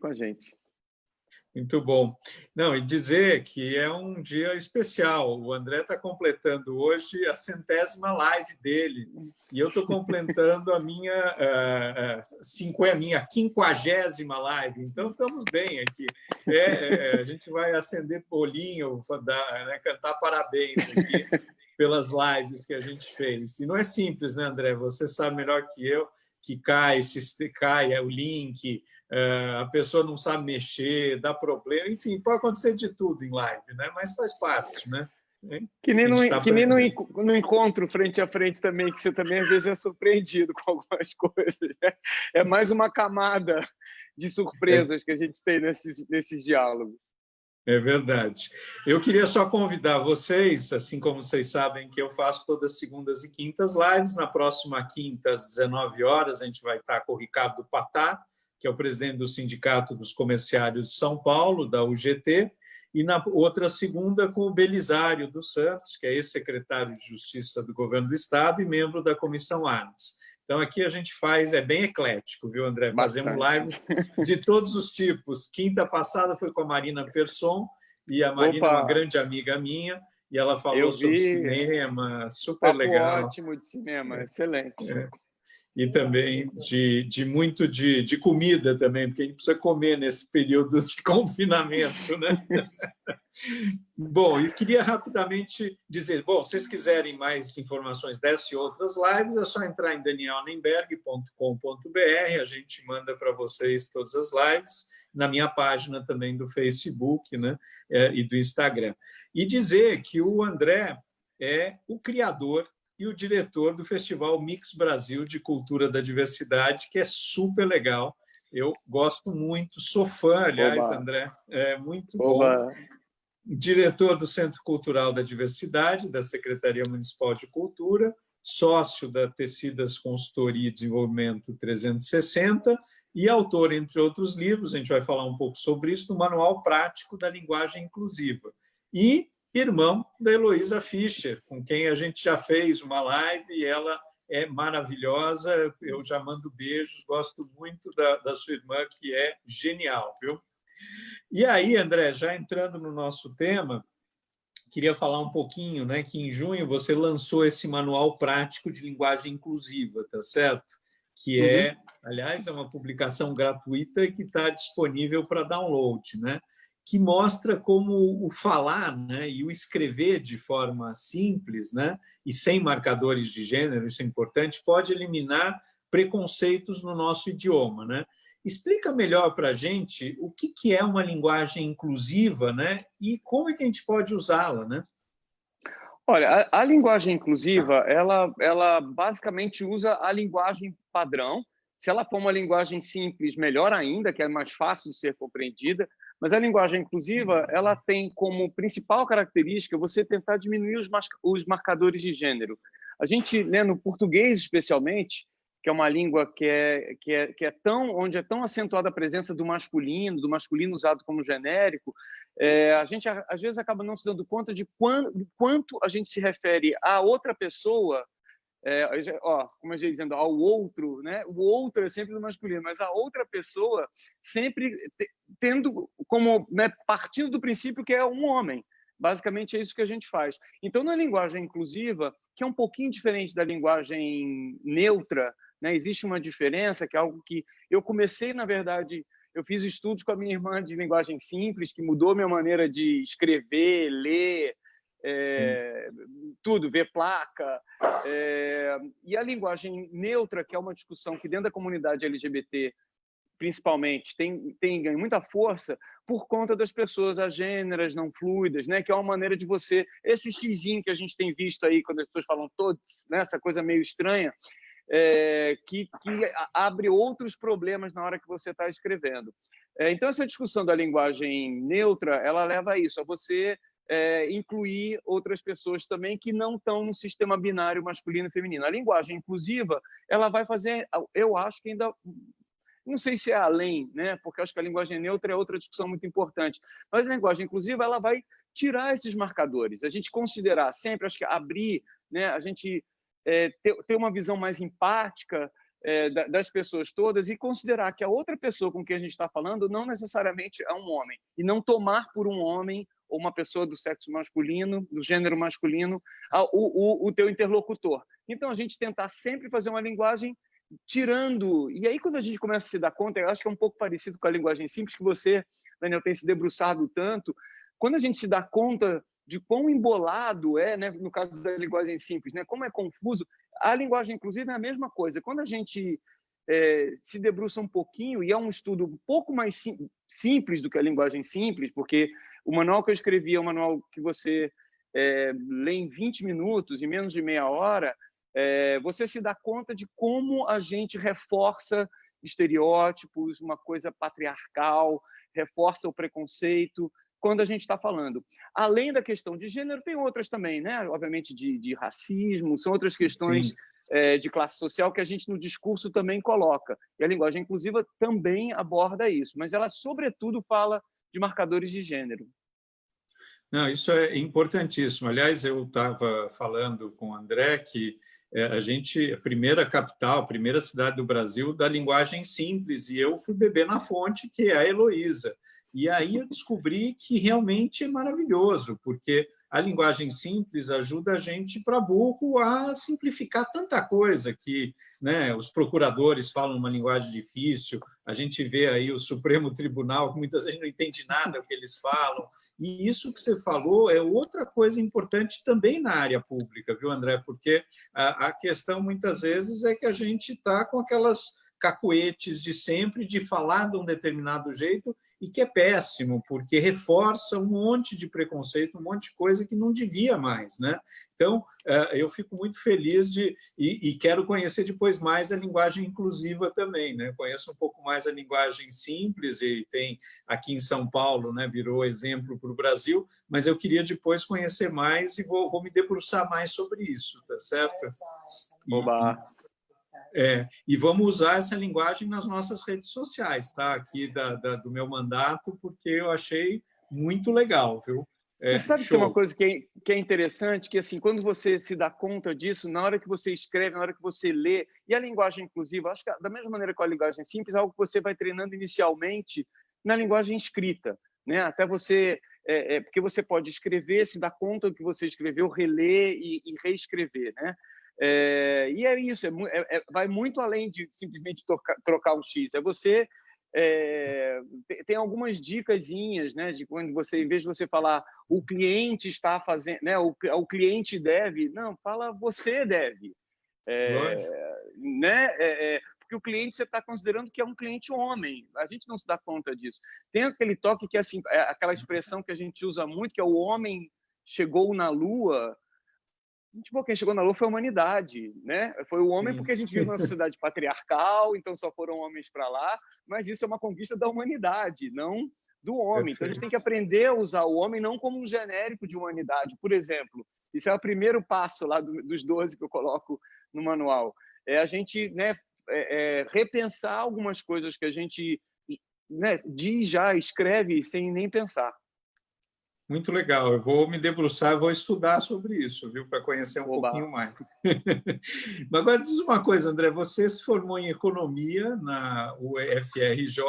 com a gente. Muito bom. Não, e dizer que é um dia especial. O André está completando hoje a 100ª live dele e eu estou completando a minha 50ª live. Então, estamos bem aqui. A gente vai acender bolinho, né, cantar parabéns aqui pelas lives que a gente fez. E não é simples, né, André? Você sabe melhor que eu que cai o link, a pessoa não sabe mexer, dá problema, enfim, pode acontecer de tudo em live, né? Mas faz parte, né? Que nem no encontro frente a frente também, que você também às vezes é surpreendido com algumas coisas, né? É mais uma camada de surpresas que a gente tem nesses diálogos. É verdade. Eu queria só convidar vocês, assim como vocês sabem que eu faço todas segundas e quintas lives, na próxima quinta, às 19 horas, a gente vai estar com o Ricardo Patá, que é o presidente do Sindicato dos Comerciários de São Paulo, da UGT, e na outra segunda com o Belisário dos Santos, que é ex-secretário de Justiça do Governo do Estado e membro da Comissão Armas. Então, aqui a gente faz, é bem eclético, viu, André? Bastante. Fazemos lives de todos os tipos. Quinta passada foi com a Marina Persson, e a Marina é uma grande amiga minha, e ela falou sobre cinema, super papo legal. Ótimo de cinema, excelente. E também de comida também, porque a gente precisa comer nesse período de confinamento, né? Bom, e queria rapidamente dizer, bom, se vocês quiserem mais informações dessas e outras lives, é só entrar em danielnenberg.com.br, a gente manda para vocês todas as lives, na minha página também do Facebook, né, e do Instagram. E dizer que o André é o criador e o diretor do Festival Mix Brasil de Cultura da Diversidade, que é super legal. Eu gosto muito, sou fã, aliás, André, é muito bom. Diretor do Centro Cultural da Diversidade, da Secretaria Municipal de Cultura, sócio da Tecidas Consultoria e Desenvolvimento 360 e autor, entre outros livros, a gente vai falar um pouco sobre isso, no Manual Prático da Linguagem Inclusiva. E irmão da Heloísa Fischer, com quem a gente já fez uma live e ela é maravilhosa, eu já mando beijos, gosto muito da sua irmã, que é genial, viu? E aí, André, já entrando no nosso tema, queria falar um pouquinho, né, que em junho você lançou esse Manual Prático de Linguagem Inclusiva, tá certo? Que é, aliás, é uma publicação gratuita que está disponível para download, né? Que mostra como o falar, né, e o escrever de forma simples, né, e sem marcadores de gênero, isso é importante, pode eliminar preconceitos no nosso idioma, né? Explica melhor para a gente o que é uma linguagem inclusiva, né, e como é que a gente pode usá-la, né? Olha, a linguagem inclusiva, ela basicamente usa a linguagem padrão. Se ela for uma linguagem simples, melhor ainda, que é mais fácil de ser compreendida. Mas a linguagem inclusiva, ela tem como principal característica você tentar diminuir os marcadores de gênero. A gente, né, no português especialmente, que é uma língua onde é tão acentuada a presença do masculino usado como genérico, a gente às vezes acaba não se dando conta de quanto a gente se refere a outra pessoa, como eu ia dizendo, ao outro, né? O outro é sempre do masculino, mas a outra pessoa sempre tendo como, né, partindo do princípio que é um homem. Basicamente é isso que a gente faz. Então, na linguagem inclusiva, que é um pouquinho diferente da linguagem neutra, né, existe uma diferença, que é algo que eu comecei, na verdade, eu fiz estudos com a minha irmã de linguagem simples, que mudou minha maneira de escrever, ler, tudo, ver placa. E a linguagem neutra, que é uma discussão que dentro da comunidade LGBT, principalmente, tem ganho muita força por conta das pessoas agêneras, não fluidas, né? Que é uma maneira de você... Esse xizinho que a gente tem visto aí, quando as pessoas falam todos, né? Essa coisa meio estranha, que abre outros problemas na hora que você está escrevendo. Então, essa discussão da linguagem neutra, ela leva a isso, a você incluir outras pessoas também que não estão no sistema binário masculino e feminino. A linguagem inclusiva, ela vai fazer, eu acho que ainda... Não sei se é além, né? Porque acho que a linguagem neutra é outra discussão muito importante. Mas a linguagem inclusiva, ela vai tirar esses marcadores. A gente considerar sempre, acho que abrir, né? A gente ter uma visão mais empática das pessoas todas e considerar que a outra pessoa com quem a gente está falando não necessariamente é um homem, e não tomar por um homem ou uma pessoa do sexo masculino, do gênero masculino, o teu interlocutor. Então, a gente tentar sempre fazer uma linguagem tirando... E aí, quando a gente começa a se dar conta, eu acho que é um pouco parecido com a linguagem simples, que você, Daniel, tem se debruçado tanto. Quando a gente se dá conta de quão embolado é, né, no caso da linguagem simples, né, como é confuso, a linguagem, inclusive, é a mesma coisa. Quando a gente se debruça um pouquinho, e é um estudo um pouco mais simples do que a linguagem simples, porque o manual que eu escrevi é um manual que você lê em 20 minutos, em menos de meia hora, você se dá conta de como a gente reforça estereótipos, uma coisa patriarcal, reforça o preconceito, quando a gente está falando. Além da questão de gênero, tem outras também, né? Obviamente de racismo, são outras questões de classe social que a gente no discurso também coloca. E a linguagem inclusiva também aborda isso, mas ela, sobretudo, fala de marcadores de gênero. Não, isso é importantíssimo. Aliás, eu estava falando com o André que a primeira capital, a primeira cidade do Brasil da linguagem simples, e eu fui beber na fonte, que é a Heloísa. E aí eu descobri que realmente é maravilhoso, porque a linguagem simples ajuda a gente, para burro, a simplificar tanta coisa que, né, os procuradores falam uma linguagem difícil, a gente vê aí o Supremo Tribunal, que muitas vezes não entende nada do que eles falam, e isso que você falou é outra coisa importante também na área pública, viu, André? Porque a questão, muitas vezes, é que a gente está com aquelas cacuetes de sempre, de falar de um determinado jeito, e que é péssimo, porque reforça um monte de preconceito, um monte de coisa que não devia mais, né? Então, eu fico muito feliz e quero conhecer depois mais a linguagem inclusiva também, né? Conheço um pouco mais a linguagem simples, e tem aqui em São Paulo, né, virou exemplo para o Brasil, mas eu queria depois conhecer mais e vou me debruçar mais sobre isso, tá certo? Oba! E vamos usar essa linguagem nas nossas redes sociais, tá? Aqui do meu mandato, porque eu achei muito legal, viu? Você sabe que tem uma coisa que é interessante, que assim, quando você se dá conta disso, na hora que você escreve, na hora que você lê, e a linguagem inclusiva, acho que da mesma maneira que a linguagem simples, é algo que você vai treinando inicialmente na linguagem escrita, né? Até você, porque você pode escrever, se dar conta do que você escreveu, reler e reescrever, né? E é isso, vai muito além de simplesmente trocar um X, é você... tem algumas dicasinhas, né, de quando você, em vez de você falar o cliente está fazendo, né, o cliente deve, não, fala você deve, né, porque o cliente você está considerando que é um cliente homem, a gente não se dá conta disso. Tem aquele toque que assim, aquela expressão que a gente usa muito, que é o homem chegou na Lua. Tipo, quem chegou na Lua foi a humanidade, né? Foi o homem, porque a gente vive numa sociedade patriarcal, então só foram homens para lá, mas isso é uma conquista da humanidade, não do homem. Então a gente tem que aprender a usar o homem não como um genérico de humanidade. Por exemplo, isso é o primeiro passo lá dos 12 que eu coloco no manual. É a gente, né, repensar algumas coisas que a gente, né, diz já, escreve sem nem pensar. Muito legal, eu vou me debruçar, vou estudar sobre isso, viu, para conhecer um pouquinho mais. Mas agora diz uma coisa, André, você se formou em economia na UFRJ,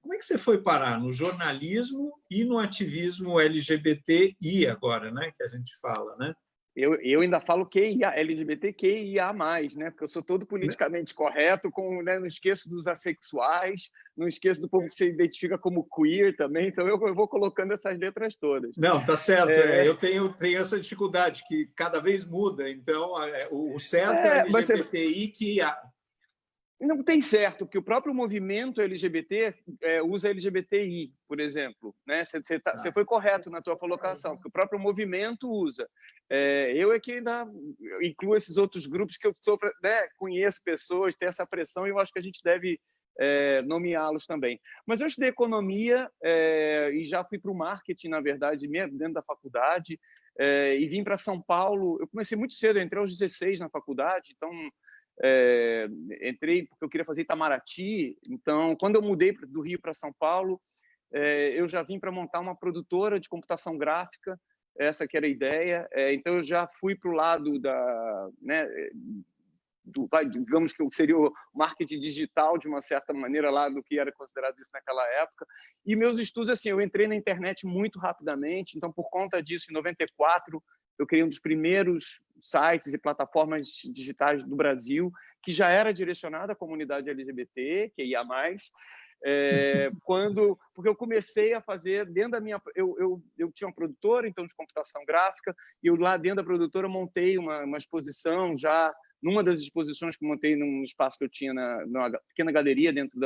como é que você foi parar no jornalismo e no ativismo LGBTI agora, né, que a gente fala, né? Eu ainda falo QIA, LGBTQIA+, né? Porque eu sou todo politicamente correto, né? Não esqueço dos assexuais, não esqueço do povo que se identifica como queer também, então eu vou colocando essas letras todas. Não, tá certo. Eu tenho essa dificuldade, que cada vez muda, então o certo é LGBTIQIA. Não tem certo, porque o próprio movimento LGBT usa LGBTI, por exemplo, né? Você foi correto na tua colocação, porque o próprio movimento usa. Eu é que ainda incluo esses outros grupos que eu né, conheço pessoas, tem essa pressão, e eu acho que a gente deve nomeá-los também. Mas eu estudei economia e já fui para o marketing, na verdade, mesmo dentro da faculdade, e vim para São Paulo. Eu comecei muito cedo, eu entrei aos 16 na faculdade, então... entrei porque eu queria fazer Itamaraty, então quando eu mudei do Rio para São Paulo, eu já vim para montar uma produtora de computação gráfica, essa que era a ideia, então eu já fui para o lado da, né, digamos que seria o marketing digital, de uma certa maneira, lá do que era considerado isso naquela época. E meus estudos, assim, eu entrei na internet muito rapidamente, então, por conta disso, em 94, eu criei um dos primeiros sites e plataformas digitais do Brasil, que já era direcionada à comunidade LGBT, que ia mais, porque eu comecei a fazer dentro da minha... Eu tinha uma produtora, então, de computação gráfica, e eu lá dentro da produtora montei uma exposição já, numa das exposições que eu montei num espaço que eu tinha numa pequena galeria dentro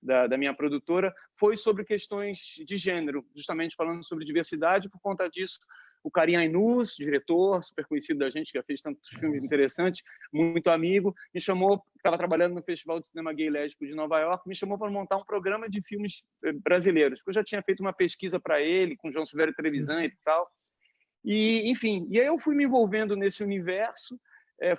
da minha produtora, foi sobre questões de gênero, justamente falando sobre diversidade. Por conta disso, o Karim Ainuz, diretor super conhecido da gente, que já fez tantos filmes interessantes, muito amigo, me chamou, estava trabalhando no Festival de Cinema Gay e Lésbico de Nova York, me chamou para montar um programa de filmes brasileiros, que eu já tinha feito uma pesquisa para ele, com João Silvério Trevisan e tal. E, enfim, e aí eu fui me envolvendo nesse universo,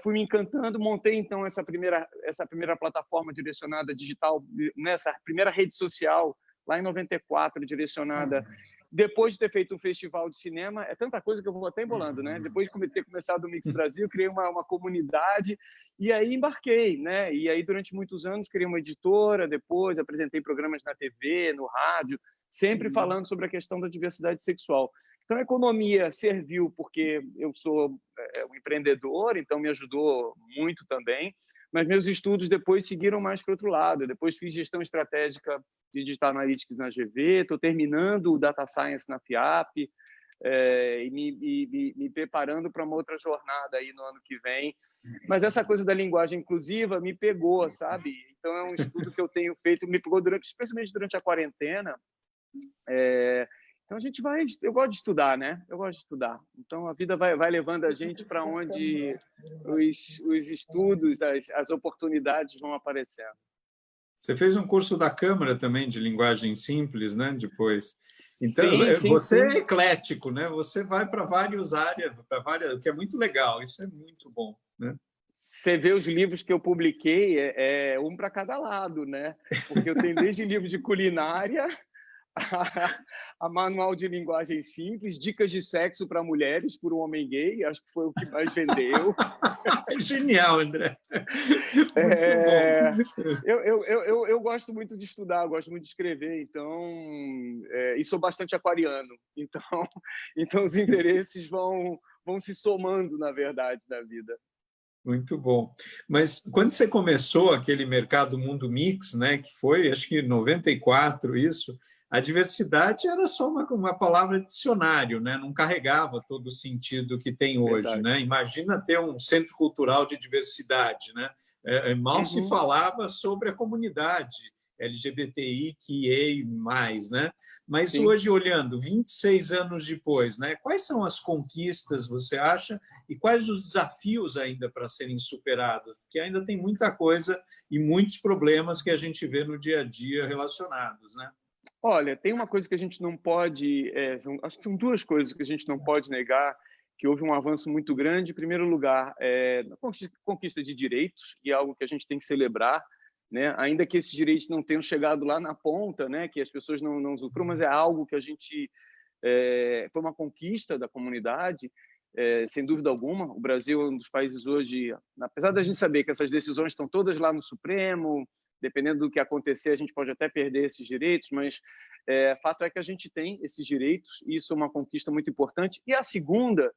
fui me encantando, montei, então, essa primeira plataforma direcionada digital, nessa primeira rede social, lá em 94, direcionada... Depois de ter feito um festival de cinema, é tanta coisa que eu vou até embolando, né? Depois de ter começado o Mix Brasil, criei uma comunidade e aí embarquei, né? E aí, durante muitos anos, criei uma editora, depois apresentei programas na TV, no rádio, sempre falando sobre a questão da diversidade sexual. Então, a economia serviu porque eu sou um empreendedor, então me ajudou muito também, mas meus estudos depois seguiram mais para o outro lado. Eu depois fiz gestão estratégica de Digital Analytics na GV, estou terminando o Data Science na FIAP, e me preparando para uma outra jornada aí no ano que vem. Mas essa coisa da linguagem inclusiva me pegou, sabe? Então, é um estudo que eu tenho feito, me pegou especialmente durante a quarentena. Então, eu gosto de estudar, né? Eu gosto de estudar. Então, a vida vai levando a gente para onde os estudos, as oportunidades vão aparecendo. Você fez um curso da Câmara também de linguagem simples, né? Depois. Então, sim, você sim. é eclético, né? Você vai para várias áreas, o que é muito legal. Isso é muito bom, né? Você vê os livros que eu publiquei, um para cada lado, né? Porque eu tenho desde livro de culinária a manual de linguagem simples, dicas de sexo para mulheres por um homem gay, acho que foi o que mais vendeu. Genial, André. Muito bom. Eu gosto muito de estudar, gosto muito de escrever, então, e sou bastante aquariano, então os interesses vão se somando, na verdade, na vida. Muito bom. Mas quando você começou aquele mercado Mundo Mix, né, que foi, acho que em 94, isso, a diversidade era só uma palavra de dicionário, né? Não carregava todo o sentido que tem hoje. Né? Imagina ter um centro cultural de diversidade. Né? Mal se falava sobre a comunidade LGBTIQA+, né? Mas sim, hoje, olhando, 26 anos depois, né? Quais são as conquistas, você acha, e quais os desafios ainda para serem superados? Porque ainda tem muita coisa e muitos problemas que a gente vê no dia a dia relacionados, né? Olha, tem uma coisa que a gente não pode... acho que são duas coisas que a gente não pode negar, que houve um avanço muito grande. Em primeiro lugar, na conquista de direitos, e é algo que a gente tem que celebrar, né? Ainda que esses direitos não tenham chegado lá na ponta, né? Que as pessoas não usufruam, mas é algo que a gente... foi uma conquista da comunidade, sem dúvida alguma. O Brasil é um dos países hoje, apesar da gente saber que essas decisões estão todas lá no Supremo, dependendo do que acontecer, a gente pode até perder esses direitos, mas fato é que a gente tem esses direitos, e isso é uma conquista muito importante. E a segunda,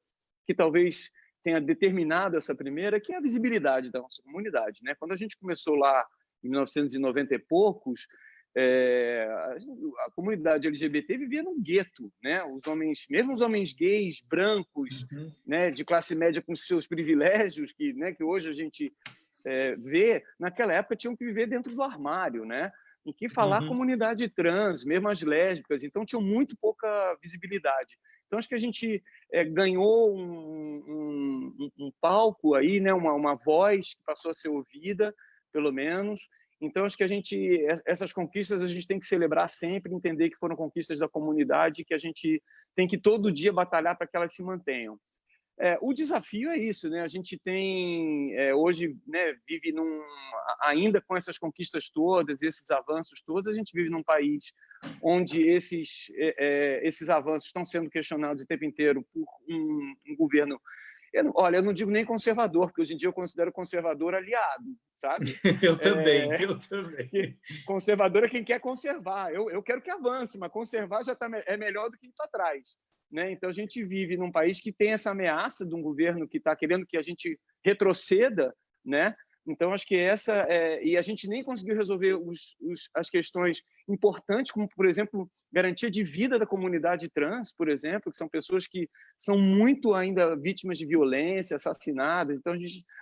que talvez tenha determinado essa primeira, que é a visibilidade da nossa comunidade, né? Quando a gente começou lá em 1990 e poucos, a comunidade LGBT vivia num gueto, né? Mesmo os homens gays, brancos, né, de classe média com seus privilégios, que hoje a gente vê, naquela época tinham que viver dentro do armário, né? Em que falar comunidade trans, mesmo as lésbicas, então tinham muito pouca visibilidade. Então acho que a gente ganhou um palco aí, né? Uma voz que passou a ser ouvida, pelo menos. Então acho que essas conquistas a gente tem que celebrar sempre, entender que foram conquistas da comunidade, que a gente tem que todo dia batalhar para que elas se mantenham. O desafio é isso, né? A gente tem hoje, né, vive ainda com essas conquistas todas, esses avanços todos, a gente vive num país onde esses avanços estão sendo questionados o tempo inteiro por um governo Olha, eu não digo nem conservador, porque hoje em dia eu considero conservador aliado, sabe? Eu também, É, eu também. conservador é quem quer conservar. Eu quero que avance, mas conservar já é melhor do que ir para trás. Né? Então, a gente vive num país que tem essa ameaça de um governo que está querendo que a gente retroceda, né? Então, acho que e a gente nem conseguiu resolver as questões importantes, como, por exemplo, garantia de vida da comunidade trans, por exemplo, que são pessoas que são muito ainda vítimas de violência, assassinadas. Então,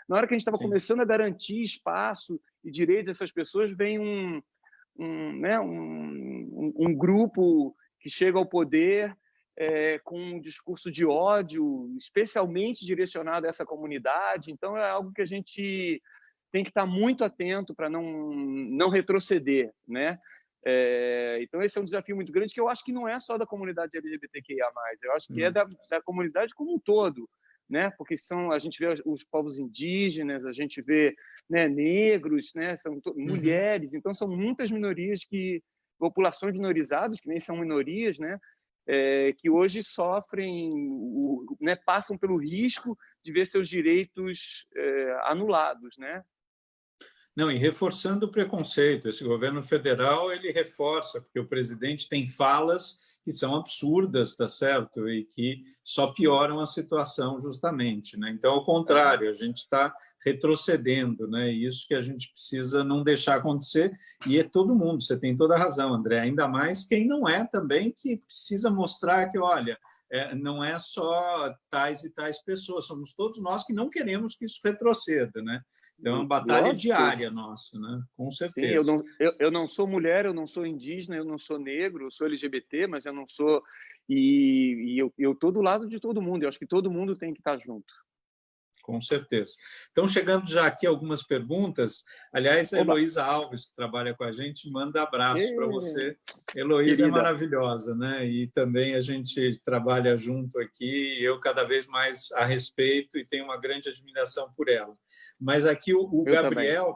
na hora que a gente estava começando a garantir espaço e direitos dessas pessoas, vem um grupo que chega ao poder com um discurso de ódio, especialmente direcionado a essa comunidade. Então, é algo que a gente tem que estar muito atento para não retroceder, né? Então, esse é um desafio muito grande, que eu acho que não é só da comunidade LGBTQIA+, eu acho que é da comunidade como um todo, né? Porque a gente vê os povos indígenas, a gente vê, né, negros, né? São mulheres, então são muitas minorias, populações minorizadas, que nem são minorias, né? Que hoje sofrem, né, passam pelo risco de ver seus direitos anulados, né? Não, e reforçando o preconceito, esse governo federal ele reforça, porque o presidente tem falas que são absurdas, tá certo? E que só pioram a situação justamente, né? Então, ao contrário, a gente está retrocedendo, né? Isso que a gente precisa não deixar acontecer, e é todo mundo, você tem toda a razão, André, ainda mais quem não é também, que precisa mostrar que, olha, não é só tais e tais pessoas, somos todos nós que não queremos que isso retroceda, né? Então, é uma batalha diária nossa, né? Com certeza. Sim, eu não sou mulher, eu não sou indígena, eu não sou negro, eu sou LGBT, mas eu não sou... E eu estou do lado de todo mundo, eu acho que todo mundo tem que estar junto. Com certeza. Então, chegando já aqui algumas perguntas, aliás, a Heloísa Alves, que trabalha com a gente, manda abraços para você. Heloísa é maravilhosa, né? E também a gente trabalha junto aqui, eu cada vez mais a respeito e tenho uma grande admiração por ela. Mas aqui o Gabriel...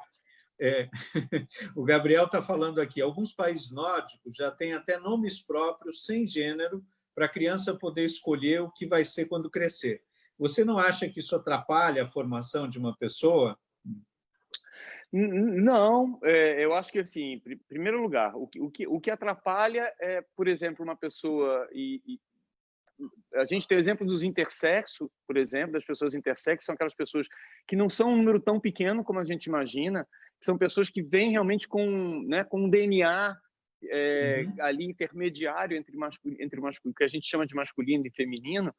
o Gabriel está falando aqui, alguns países nórdicos já têm até nomes próprios, sem gênero, para a criança poder escolher o que vai ser quando crescer. Você não acha que isso atrapalha a formação de uma pessoa? Não, eu acho que, assim, em primeiro lugar, o que atrapalha é, por exemplo, uma pessoa... a gente tem o exemplo dos intersexo, por exemplo, das pessoas intersexo, são aquelas pessoas que não são um número tão pequeno como a gente imagina, são pessoas que vêm realmente com, né, com um DNA ali intermediário entre o que a gente chama de masculino e feminino,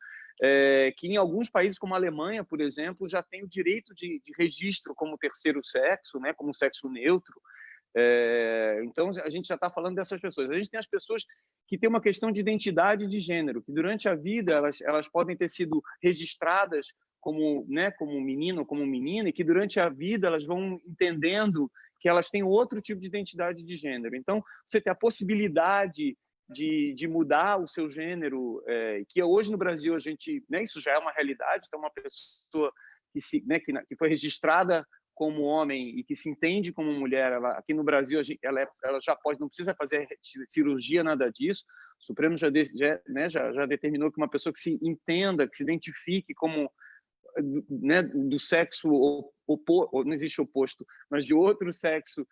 que em alguns países como a Alemanha, por exemplo, já tem o direito de registro como terceiro sexo, né, como sexo neutro. Então, a gente já está falando dessas pessoas. A gente tem as pessoas que têm uma questão de identidade de gênero, que durante a vida elas podem ter sido registradas como, né, como menino ou como menina, e que durante a vida elas vão entendendo que elas têm outro tipo de identidade de gênero. Então, você tem a possibilidade de mudar o seu gênero, que hoje no Brasil a gente, né, isso já é uma realidade. Então, uma pessoa que foi registrada como homem e que se entende como mulher, aqui no Brasil ela já pode, não precisa fazer cirurgia, nada disso. O Supremo já determinou que uma pessoa que se entenda, que se identifique como, né, do sexo oposto, não existe oposto, mas de outro sexo,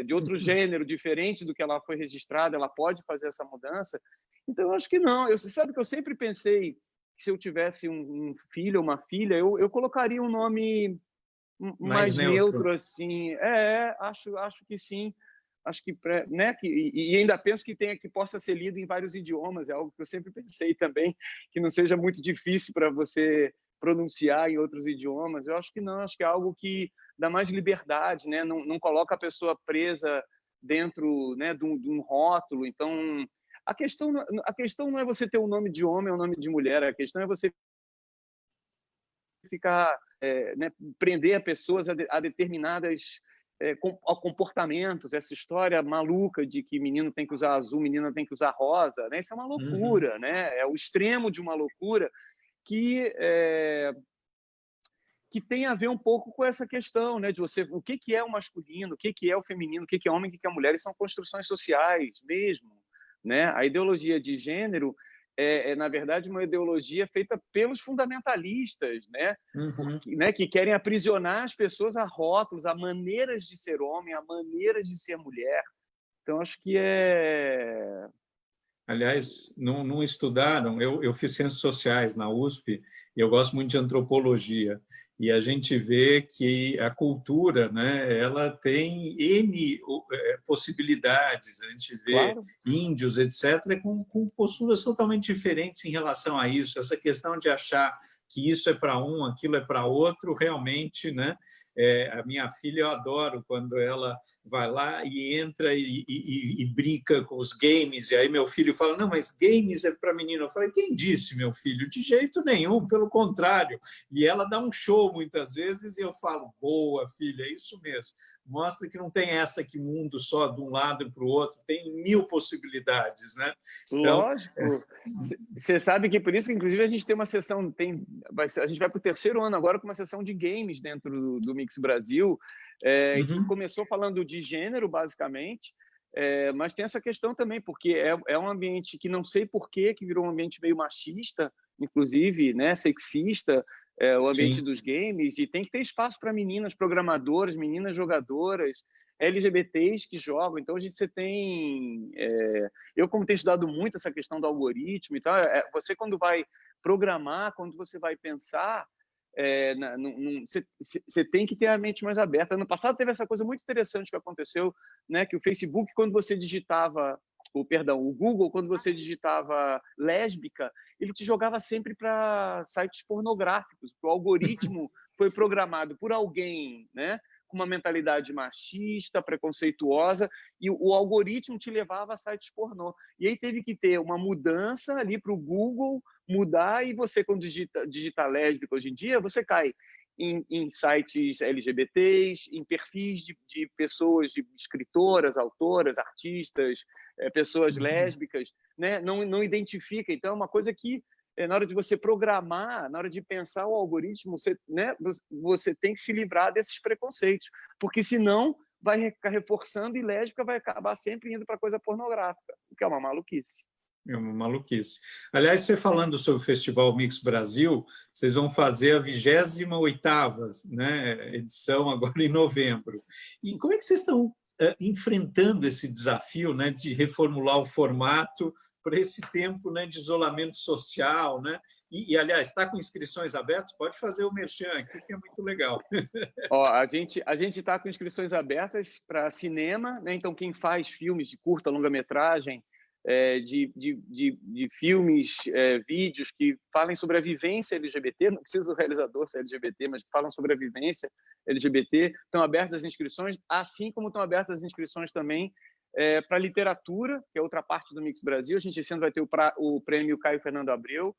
de outro gênero diferente do que ela foi registrada, ela pode fazer essa mudança. Então, eu acho que não. Sabe que eu sempre pensei que se eu tivesse um filho ou uma filha, eu colocaria um nome mais neutro, assim. Acho que sim. Acho que, né, e ainda penso que possa ser lido em vários idiomas. É algo que eu sempre pensei também, que não seja muito difícil para você pronunciar em outros idiomas. Eu acho que não. Acho que é algo que dá mais liberdade, né? Não coloca a pessoa presa dentro, né, de um rótulo. Então, a questão não é você ter o nome de homem ou o nome de mulher. A questão é você ficar, né, prender a pessoas a determinadas comportamentos. Essa história maluca de que menino tem que usar azul, menina tem que usar rosa, né? Isso é uma loucura, né? É o extremo de uma loucura que tem a ver um pouco com essa questão, né, de você, o que é o masculino, o que é o feminino, o que é homem, o que é mulher. Isso são construções sociais mesmo, né? A ideologia de gênero na verdade, uma ideologia feita pelos fundamentalistas, né? Uhum. Né? Que querem aprisionar as pessoas a rótulos, a maneiras de ser homem, a maneiras de ser mulher. Então, acho que é... Aliás, não estudaram. Eu fiz ciências sociais na USP e eu gosto muito de antropologia. E a gente vê que a cultura, né, ela tem N possibilidades. A gente vê Claro. índios, etc., com posturas totalmente diferentes em relação a isso. Essa questão de achar que isso é para um, aquilo é para outro, realmente, né? A minha filha, eu adoro quando ela vai lá e entra e brinca com os games, e aí meu filho fala, não, mas games é para menino. Eu falei, quem disse, meu filho? De jeito nenhum, pelo contrário. E ela dá um show muitas vezes e eu falo, boa, filha, é isso mesmo. Mostra que não tem essa que mundo só de um lado para o outro, tem 1000 possibilidades, né? Então, Lógico. Você sabe que por isso que, inclusive, a gente tem uma sessão, a gente vai para o 3º ano agora com uma sessão de games dentro do Mix Brasil, que começou falando de gênero, basicamente, mas tem essa questão também, porque é um ambiente que não sei por que virou um ambiente meio machista, inclusive, né, sexista, o ambiente sim. dos games, e tem que ter espaço para meninas programadoras, meninas jogadoras, LGBTs que jogam. Então, você tem... eu, como tenho estudado muito essa questão do algoritmo e tal, você, quando vai programar, quando você vai pensar, você tem que ter a mente mais aberta. Ano passado teve essa coisa muito interessante que aconteceu, né, que o Facebook, quando você digitava, o Google, quando você digitava lésbica, ele te jogava sempre para sites pornográficos, porque o algoritmo foi programado por alguém, né, com uma mentalidade machista, preconceituosa, e o algoritmo te levava a sites pornô. E aí teve que ter uma mudança ali para o Google mudar, e você, quando digita lésbica hoje em dia, você cai em sites LGBTs, em perfis de pessoas, de escritoras, autoras, artistas, pessoas lésbicas, né? Não identifica. Então, é uma coisa que, na hora de você programar, na hora de pensar o algoritmo, você tem que se livrar desses preconceitos, porque senão vai ficar reforçando, e lésbica vai acabar sempre indo para coisa pornográfica, o que é uma maluquice. É uma maluquice. Aliás, você falando sobre o Festival Mix Brasil, vocês vão fazer a 28ª, né, edição agora em novembro. E como é que vocês estão enfrentando esse desafio, né, de reformular o formato para esse tempo, né, de isolamento social, né? Aliás, está com inscrições abertas? Pode fazer o merchan aqui, que é muito legal. Ó, a gente está com inscrições abertas para cinema, né? Então, quem faz filmes de curta, longa-metragem, de filmes, vídeos que falem sobre a vivência LGBT, não precisa o realizador ser LGBT, mas que falam sobre a vivência LGBT, estão abertas as inscrições, assim como estão abertas as inscrições também para literatura, que é outra parte do Mix Brasil. A gente esse ano vai ter o prêmio Caio Fernando Abreu.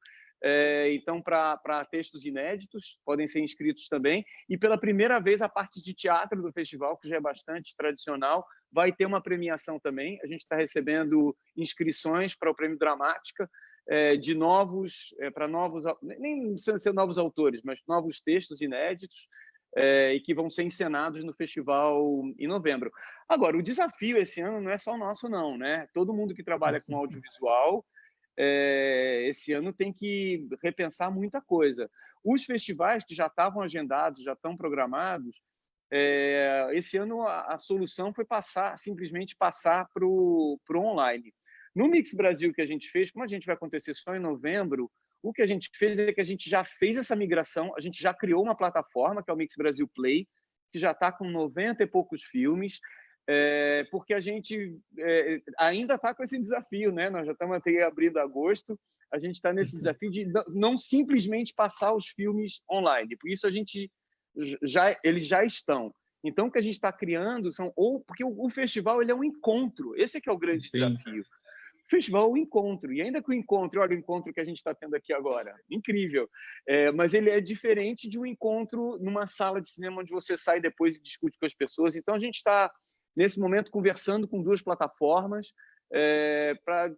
Então, para textos inéditos, podem ser inscritos também. E, pela primeira vez, a parte de teatro do festival, que já é bastante tradicional, vai ter uma premiação também. A gente está recebendo inscrições para o Prêmio Dramática, de novos, nem precisam ser novos autores, mas novos textos inéditos, e que vão ser encenados no festival em novembro. Agora, o desafio esse ano não é só nosso, não, né? Todo mundo que trabalha com audiovisual esse ano tem que repensar muita coisa. Os festivais que já estavam agendados, já estão programados, esse ano a solução foi simplesmente passar para o online. No Mix Brasil que a gente fez, como a gente vai acontecer só em novembro, o que a gente fez é que a gente já fez essa migração, a gente já criou uma plataforma, que é o Mix Brasil Play, que já está com 90 e poucos filmes, porque a gente ainda está com esse desafio, né? Nós já estamos até abrindo agosto, a gente está nesse desafio de não simplesmente passar os filmes online. Por isso eles já estão. Então, o que a gente está criando porque o festival ele é um encontro. Esse é que é o grande Sim. desafio. O festival é um encontro, e ainda que olha o encontro que a gente está tendo aqui agora, incrível, mas ele é diferente de um encontro numa sala de cinema onde você sai depois e discute com as pessoas. Então, a gente está, nesse momento, conversando com 2 plataformas,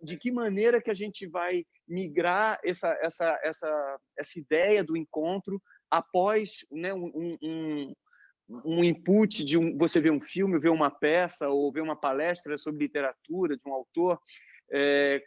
de que maneira que a gente vai migrar essa ideia do encontro após, né, um input você ver um filme, ver uma peça ou ver uma palestra sobre literatura de um autor.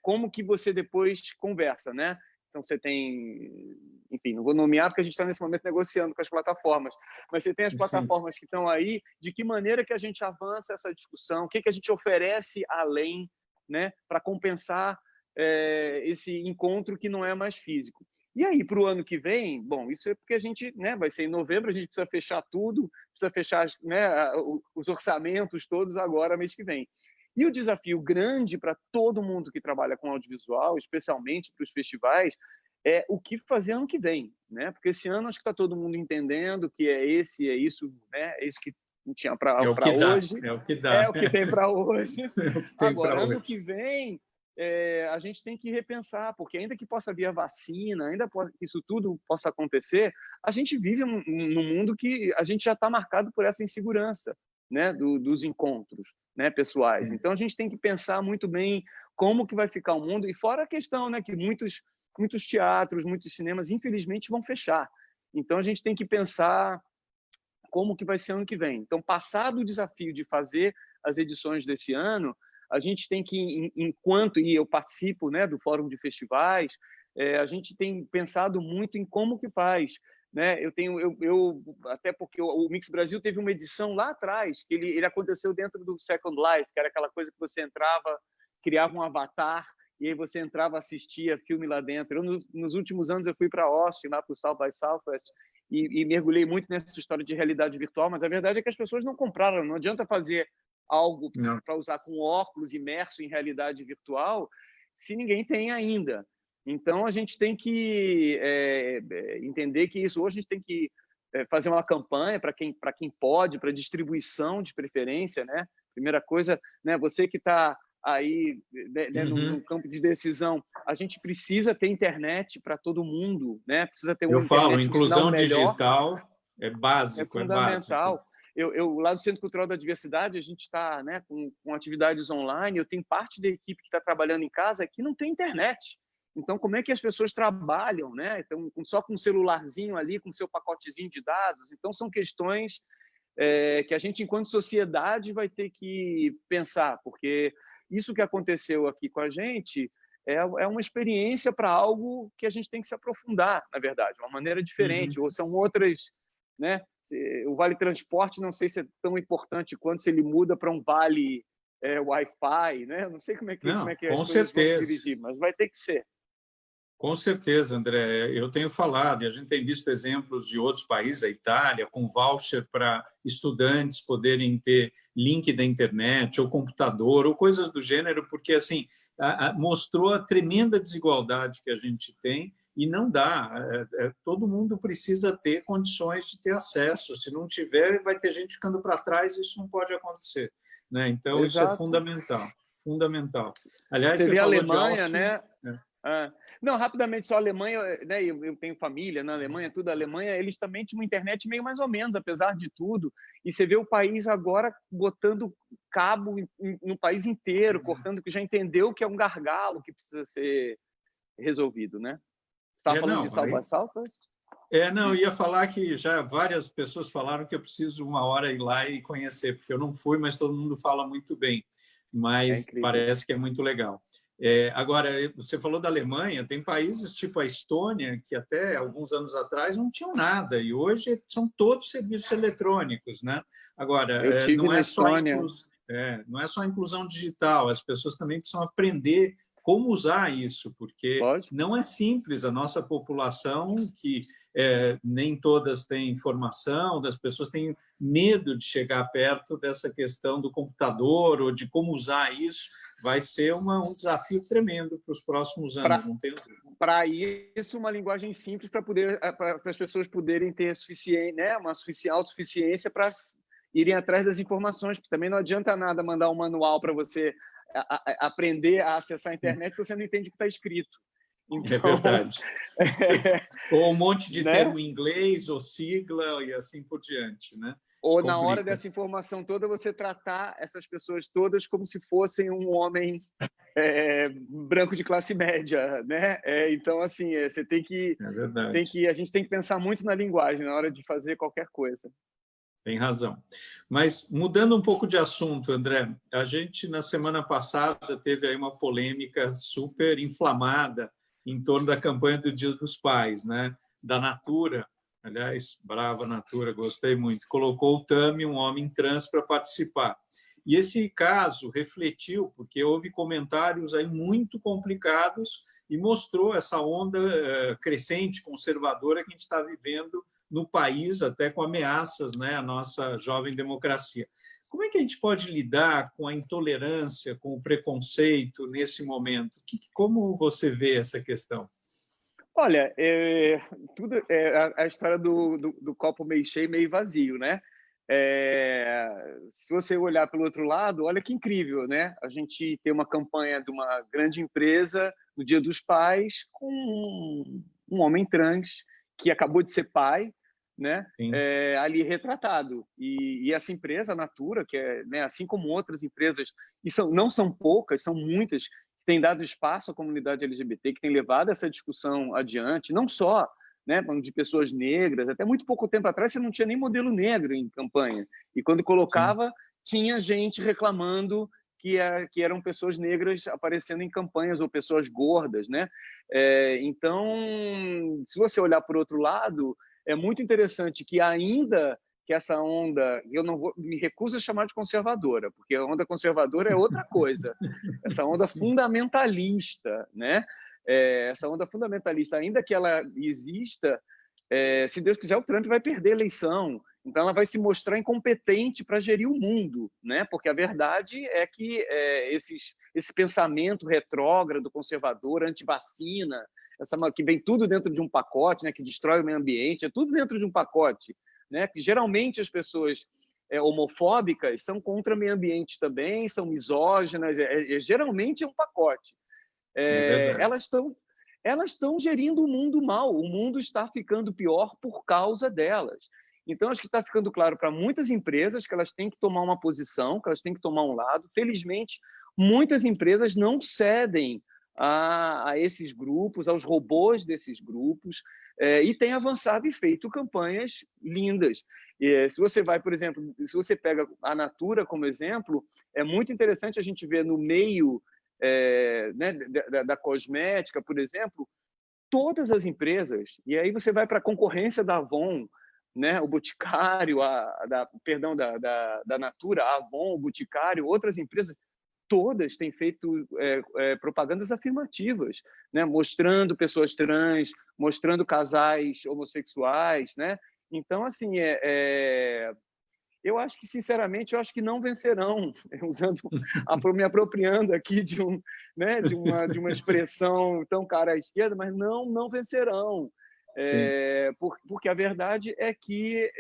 como que você depois conversa, né? Então, você tem, enfim, não vou nomear porque a gente está nesse momento negociando com as plataformas, mas você tem as Sim. plataformas que estão aí, de que maneira que a gente avança essa discussão, o que que a gente oferece além, né, para compensar esse encontro que não é mais físico. E aí, para o ano que vem, bom, isso é porque a gente, né, vai ser em novembro, a gente precisa fechar tudo, precisa fechar, né, os orçamentos todos agora, mês que vem. E o desafio grande para todo mundo que trabalha com audiovisual, especialmente para os festivais, é o que fazer ano que vem, né? Porque esse ano acho que está todo mundo entendendo que é isso, né? É isso que tinha É o para que dá, hoje, é o que é dá. o que tem para hoje. É o que tem para Agora, ano hoje. que vem, a gente tem que repensar, porque ainda que possa vir a vacina, ainda que isso tudo possa acontecer, a gente vive num mundo que a gente já está marcado por essa insegurança, né, dos encontros, né, pessoais. Então, a gente tem que pensar muito bem como que vai ficar o mundo, e fora a questão, né, que muitos teatros, muitos cinemas, infelizmente, vão fechar. Então, a gente tem que pensar como que vai ser ano que vem. Então, passado o desafio de fazer as edições desse ano, a gente tem que, enquanto, e eu participo, né, do Fórum de Festivais, a gente tem pensado muito em como que faz, né? Até porque o Mix Brasil teve uma edição lá atrás, que ele aconteceu dentro do Second Life, que era aquela coisa que você entrava, criava um avatar, e aí você entrava, assistia filme lá dentro. Nos últimos anos, eu fui para Austin, lá para o South by Southwest, e mergulhei muito nessa história de realidade virtual, mas a verdade é que as pessoas não compraram. Não adianta fazer algo para usar com óculos imerso em realidade virtual se ninguém tem ainda. Então, a gente tem que entender que isso hoje a gente tem que fazer uma campanha para quem pode, para distribuição de preferência, né? Primeira coisa, né? Você que está aí, né, no campo de decisão, a gente precisa ter internet para todo mundo, né? Precisa ter Eu uma falo, internet, um sinal inclusão melhor, digital é é básico, é básico. fundamental. Lá no Centro Cultural da Diversidade, a gente está, né, com atividades online. Eu tenho parte da equipe que está trabalhando em casa que não tem internet. Então, como é que as pessoas trabalham, né? Então, só com um celularzinho ali, com seu pacotezinho de dados. Então, são questões que a gente, enquanto sociedade, vai ter que pensar, porque isso que aconteceu aqui com a gente é uma experiência para algo que a gente tem que se aprofundar, na verdade, uma maneira diferente, ou são outras, né? O vale transporte, não sei se é tão importante quanto se ele muda para um vale Wi-Fi, né? Não sei como é Não, que as com coisas vão se certeza. dirigir, mas vai ter que ser. Com certeza, André. Eu tenho falado, e a gente tem visto exemplos de outros países, a Itália, com voucher para estudantes poderem ter link da internet, ou computador, ou coisas do gênero, porque assim mostrou a tremenda desigualdade que a gente tem e não dá. Todo mundo precisa ter condições de ter acesso. Se não tiver, vai ter gente ficando para trás, e isso não pode acontecer, né? Então, isso é Exato. fundamental. Fundamental. Aliás, Você você vê a falou de Alemanha, Austin. né? Não, rapidamente, só a Alemanha, né? Eu tenho família na Alemanha, tudo. A Alemanha, eles também tinham uma internet meio mais ou menos, apesar de tudo. E você vê o país agora botando cabo no país inteiro, cortando, que já entendeu que é um gargalo que precisa ser resolvido, né? Você estava falando de Não, South by Southwest? não, eu ia falar que já várias pessoas falaram que eu preciso uma hora ir lá e conhecer, porque eu não fui, mas todo mundo fala muito bem, É mas incrível. parece que é muito legal. Agora, você falou da Alemanha, tem países tipo a Estônia, que até alguns anos atrás não tinham nada, e hoje são todos serviços eletrônicos, né? Agora, Eu tive não na é só Estônia. não é só inclusão digital, as pessoas também precisam aprender como usar isso, porque Lógico. não é simples. A nossa população, que nem todas têm informação, das pessoas têm medo de chegar perto dessa questão do computador ou de como usar isso, vai ser um desafio tremendo para os próximos anos, não tenho dúvida. Para isso, uma linguagem simples para as pessoas poderem ter uma autossuficiência para irem atrás das informações, porque também não adianta nada mandar um manual para você aprender a acessar a internet se você não entende o que está escrito. Então, é verdade. Ou um monte de né? termo em inglês, ou sigla, e assim por diante, né? Ou, na hora dessa informação toda, você tratar essas pessoas todas como se fossem um homem branco de classe média, né? Então, assim, você tem que, É verdade. a gente tem que pensar muito na linguagem na hora de fazer qualquer coisa. tem razão. Mas, mudando um pouco de assunto, André, a gente, na semana passada, teve aí uma polêmica super inflamada em torno da campanha do Dia dos Pais, né? Da Natura, aliás, brava Natura, gostei muito, colocou o Tami, um homem trans, para participar. E esse caso refletiu, porque houve comentários aí muito complicados e mostrou essa onda crescente, conservadora que a gente está vivendo no país, até com ameaças, né, à nossa jovem democracia. Como é que a gente pode lidar com a intolerância, com o preconceito nesse momento? Como você vê essa questão? Olha, tudo é a história do copo meio cheio, meio vazio, né? Se você olhar pelo outro lado, olha que incrível, né? A gente tem uma campanha de uma grande empresa no Dia dos Pais com um homem trans que acabou de ser pai, né? Ali retratado. E essa empresa, a Natura, que é, né, assim como outras empresas, e não são poucas, são muitas, que têm dado espaço à comunidade LGBT, que tem levado essa discussão adiante, não só, né, de pessoas negras. Até muito pouco tempo atrás você não tinha nem modelo negro em campanha. E quando colocava, tinha gente reclamando que eram pessoas negras aparecendo em campanhas, ou pessoas gordas, né? Então, se você olhar por outro lado, é muito interessante que ainda que essa onda, eu me recuso a chamar de conservadora, porque a onda conservadora é outra coisa. Essa onda fundamentalista, né? Essa onda fundamentalista, ainda que ela exista, se Deus quiser, o Trump vai perder a eleição. Então, ela vai se mostrar incompetente para gerir o mundo, né? Porque a verdade é que esse pensamento retrógrado, conservador, antivacina, que vem tudo dentro de um pacote, né? Que destrói o meio ambiente, é tudo dentro de um pacote, né? Que geralmente as pessoas homofóbicas são contra o meio ambiente também, são misóginas, geralmente é um pacote. Elas estão gerindo o mundo mal, o mundo está ficando pior por causa delas. Então, acho que está ficando claro para muitas empresas que elas têm que tomar uma posição, que elas têm que tomar um lado. Felizmente, muitas empresas não cedem a esses grupos, aos robôs desses grupos, e têm avançado e feito campanhas lindas. Se você vai, por exemplo, se você pega a Natura como exemplo, é muito interessante a gente ver no meio né, da cosmética, por exemplo, todas as empresas, e aí você vai para a concorrência da Avon, né, o Boticário, da Natura, a Avon, o Boticário, outras empresas, todas têm feito propagandas afirmativas, né, mostrando pessoas trans, mostrando casais homossexuais, né? Então, assim, eu acho que, sinceramente, eu acho que não vencerão, me apropriando aqui né, de uma expressão tão cara à esquerda, mas não vencerão. Porque a verdade é que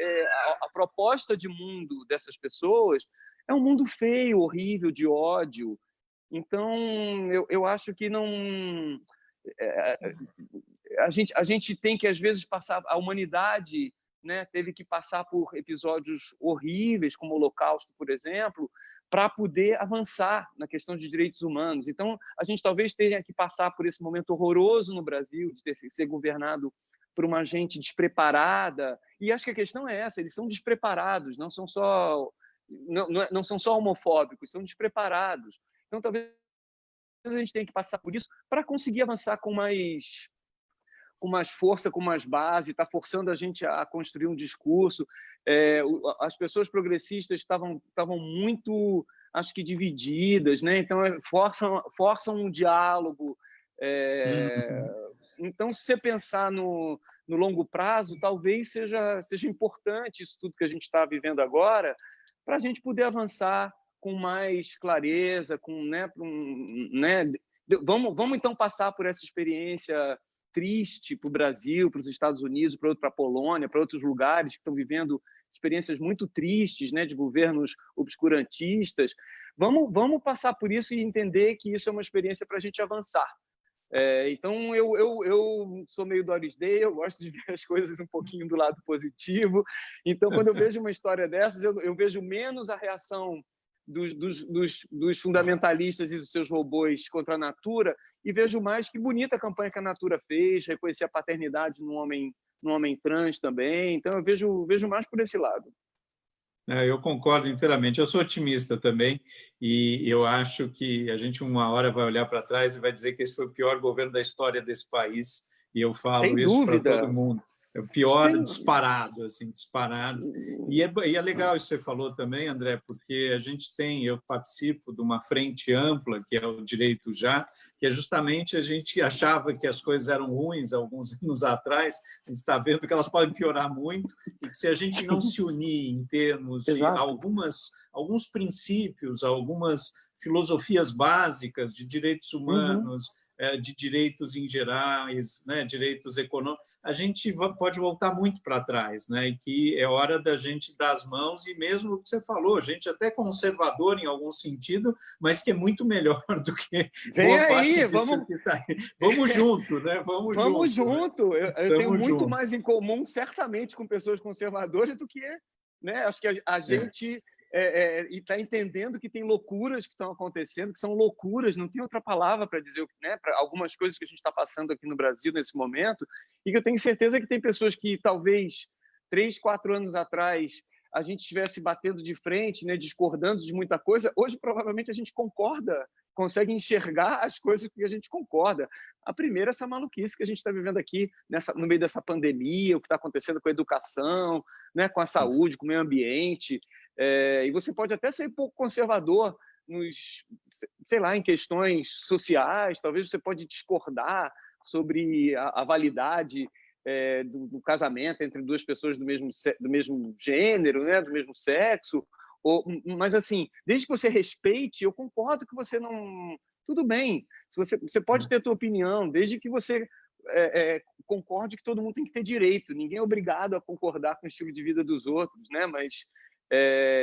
a proposta de mundo dessas pessoas é um mundo feio, horrível, de ódio. Então, eu acho que não... A gente tem que, às vezes, passar... A humanidade, né, teve que passar por episódios horríveis, como o Holocausto, por exemplo, para poder avançar na questão de direitos humanos. Então, a gente talvez tenha que passar por esse momento horroroso no Brasil, de ser governado por uma gente despreparada. E acho que a questão é essa: eles são despreparados, não são só homofóbicos, são despreparados. Então, talvez a gente tenha que passar por isso para conseguir avançar com mais força, com mais base, está forçando a gente a construir um discurso. As pessoas progressistas estavam muito, acho que, divididas, né? Então forçam um diálogo. Então, se você pensar no longo prazo, talvez seja importante isso tudo que a gente está vivendo agora, para a gente poder avançar com mais clareza, vamos então passar por essa experiência triste para o Brasil, para os Estados Unidos, para a Polônia, para outros lugares que estão vivendo experiências muito tristes, né, de governos obscurantistas. Vamos passar por isso e entender que isso é uma experiência para a gente avançar. Então, eu sou meio Doris Day, eu gosto de ver as coisas um pouquinho do lado positivo. Então, quando eu vejo uma história dessas, eu vejo menos a reação dos fundamentalistas e dos seus robôs contra a Natura, e vejo mais que bonita a campanha que a Natura fez, reconhecer a paternidade no homem trans também. Então, eu vejo mais por esse lado. Eu concordo inteiramente. Eu sou otimista também e eu acho que a gente uma hora vai olhar para trás e vai dizer que esse foi o pior governo da história desse país. E eu falo Sem isso para todo dúvida. mundo. É o pior Sem... disparado, assim, disparado. E é legal isso que você falou também, André, porque a gente tem, eu participo de uma frente ampla, que é o Direito Já, que é justamente a gente achava que as coisas eram ruins alguns anos atrás, a gente está vendo que elas podem piorar muito, e que se a gente não se unir em termos de Exato. alguns princípios, algumas filosofias básicas de direitos Uhum. humanos, de direitos em gerais, né, direitos econômicos, a gente pode voltar muito para trás, né, e que é hora da gente dar as mãos, e mesmo o que você falou, gente até conservador em algum sentido, mas que é muito melhor do que Vem boa parte aí, disso que está aí. Vamos junto, né? Vamos vamos junto, né? junto. Eu tenho Estamos muito juntos. mais em comum, certamente, com pessoas conservadoras do que, né? Acho que a É. gente está entendendo que tem loucuras que estão acontecendo, que são loucuras, não tem outra palavra para dizer, né? Para algumas coisas que a gente está passando aqui no Brasil nesse momento, e que eu tenho certeza que tem pessoas que talvez 3, 4 anos atrás a gente estivesse batendo de frente, né? Discordando de muita coisa. Hoje provavelmente a gente concorda, consegue enxergar as coisas que a gente concorda. A primeira é essa maluquice que a gente está vivendo aqui no meio dessa pandemia, o que está acontecendo com a educação, né, com a saúde, com o meio ambiente. E você pode até ser um pouco conservador sei lá, em questões sociais, talvez você pode discordar sobre a validade do casamento entre duas pessoas do mesmo gênero, né, do mesmo sexo, mas assim, desde que você respeite, eu concordo que você não... Tudo bem, se você pode ter a tua opinião, desde que você concorde que todo mundo tem que ter direito, ninguém é obrigado a concordar com o estilo de vida dos outros, né? Mas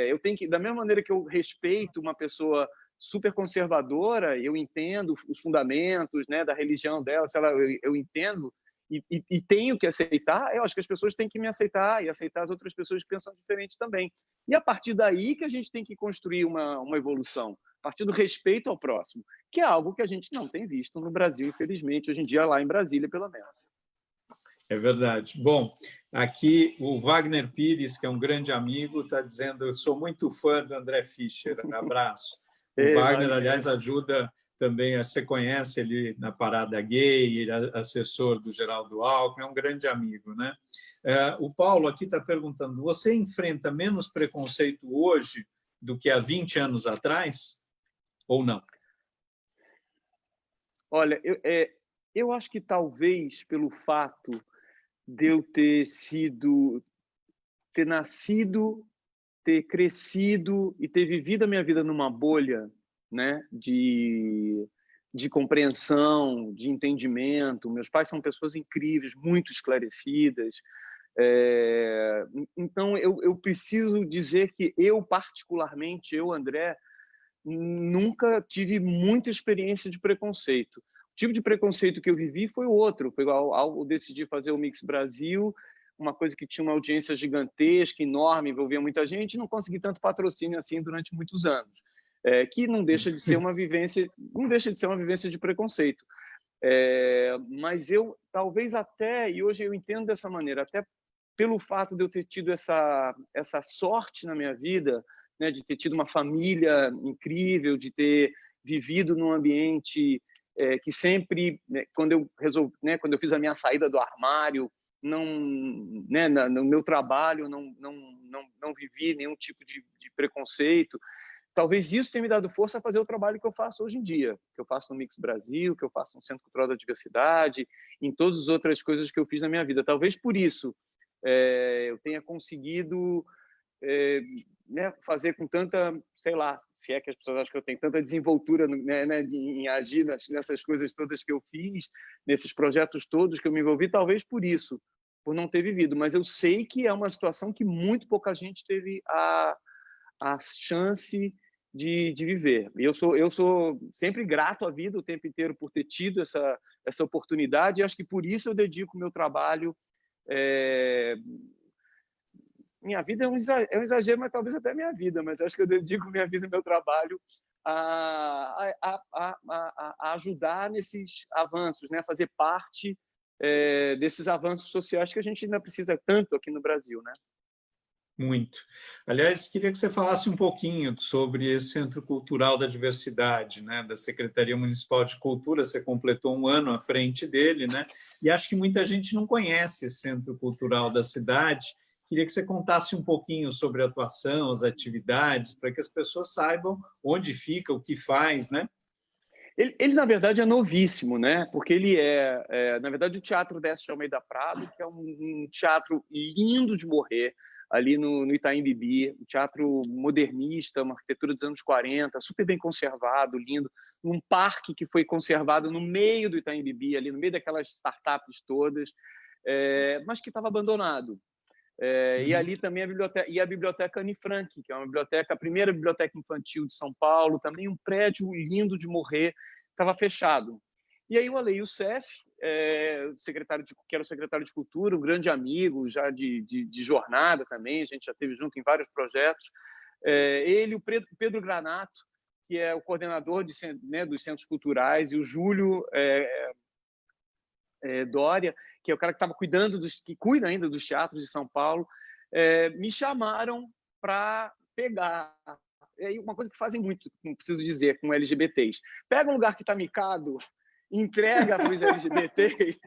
eu tenho que, da mesma maneira que eu respeito uma pessoa super conservadora, eu entendo os fundamentos, né, da religião dela, se ela, eu entendo e tenho que aceitar, eu acho que as pessoas têm que me aceitar e aceitar as outras pessoas que pensam diferente também. E a partir daí que a gente tem que construir uma evolução, a partir do respeito ao próximo, que é algo que a gente não tem visto no Brasil, infelizmente, hoje em dia, lá em Brasília, pelo menos. É verdade. Bom, aqui o Wagner Pires, que é um grande amigo, está dizendo: eu sou muito fã do André Fischer. Abraço. O Wagner, aliás, ajuda também, você conhece ele na Parada Gay, ele é assessor do Geraldo Alckmin, é um grande amigo, né? O Paulo aqui está perguntando: você enfrenta menos preconceito hoje do que há 20 anos atrás ou não? Olha, eu acho que talvez pelo fato de eu ter nascido, ter crescido e ter vivido a minha vida numa bolha, né, de compreensão, de entendimento. Meus pais são pessoas incríveis, muito esclarecidas. Então, eu preciso dizer que eu, particularmente, André, nunca tive muita experiência de preconceito. O tipo de preconceito que eu vivi foi outro. Foi ao decidir fazer o Mix Brasil, uma coisa que tinha uma audiência gigantesca, enorme, envolvia muita gente, e não consegui tanto patrocínio assim durante muitos anos. Que não deixa de ser uma vivência, não deixa de ser uma vivência de preconceito. Mas eu, talvez até, e hoje eu entendo dessa maneira, até pelo fato de eu ter tido essa sorte na minha vida, né, de ter tido uma família incrível, de ter vivido num ambiente que sempre, né, quando eu fiz a minha saída do armário, não, né, no meu trabalho, não vivi nenhum tipo de preconceito. Talvez isso tenha me dado força a fazer o trabalho que eu faço hoje em dia, que eu faço no Mix Brasil, que eu faço no Centro Cultural da Diversidade, em todas as outras coisas que eu fiz na minha vida. Talvez por isso eu tenha conseguido né, fazer com tanta, sei lá, se é que as pessoas acham que eu tenho tanta desenvoltura, né, em agir nessas coisas todas que eu fiz, nesses projetos todos que eu me envolvi, talvez por isso, por não ter vivido. Mas eu sei que é uma situação que muito pouca gente teve a chance de viver. E eu sou sempre grato à vida o tempo inteiro por ter tido essa oportunidade, e acho que por isso eu dedico o meu trabalho. Minha vida é um exagero, mas talvez até minha vida, mas acho que eu dedico minha vida e meu trabalho a ajudar nesses avanços, né? A fazer parte desses avanços sociais que a gente ainda precisa tanto aqui no Brasil, né? Muito. Aliás, queria que você falasse um pouquinho sobre esse Centro Cultural da Diversidade, né, da Secretaria Municipal de Cultura. Você completou um ano à frente dele, né? E acho que muita gente não conhece esse Centro Cultural da cidade. Queria que você contasse um pouquinho sobre a atuação, as atividades, para que as pessoas saibam onde fica, o que faz, né? Ele, na verdade, é novíssimo, né? Porque ele na verdade, o Teatro Décio de Almeida Prado, que é um teatro lindo de morrer, ali no Itaim Bibi, um teatro modernista, uma arquitetura dos anos 40, super bem conservado, lindo, num parque que foi conservado no meio do Itaim Bibi, ali no meio daquelas startups todas, mas que estava abandonado. E ali também a biblioteca Anne Frank, que é uma biblioteca, a primeira biblioteca infantil de São Paulo, também um prédio lindo de morrer, estava fechado. E aí o Ale Youssef, que era o secretário de Cultura, um grande amigo já de jornada também, a gente já esteve junto em vários projetos, ele, o Pedro Granato, que é o coordenador dos centros culturais, e o Júlio Dória, que é o cara que estava que cuida ainda dos teatros de São Paulo, me chamaram para pegar. É uma coisa que fazem muito, não preciso dizer, com LGBTs. Pega um lugar que está micado, entrega para os LGBTs,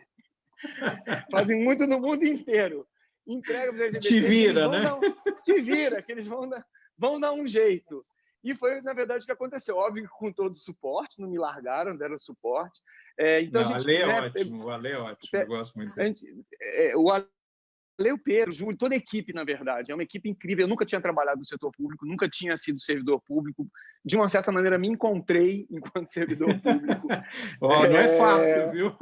fazem muito no mundo inteiro. Entrega para os LGBTs. Te vira, né? Te vira, que eles vão dar um jeito. E foi, na verdade, o que aconteceu. Óbvio que com todo o suporte, não me largaram, deram suporte. Então, não, a gente, o Ale é ótimo, eu gosto muito dele. O Ale, o Pedro, o Júlio, toda a equipe, na verdade, é uma equipe incrível. Eu nunca tinha trabalhado no setor público, nunca tinha sido servidor público. De uma certa maneira, me encontrei enquanto servidor público. Não é fácil, viu?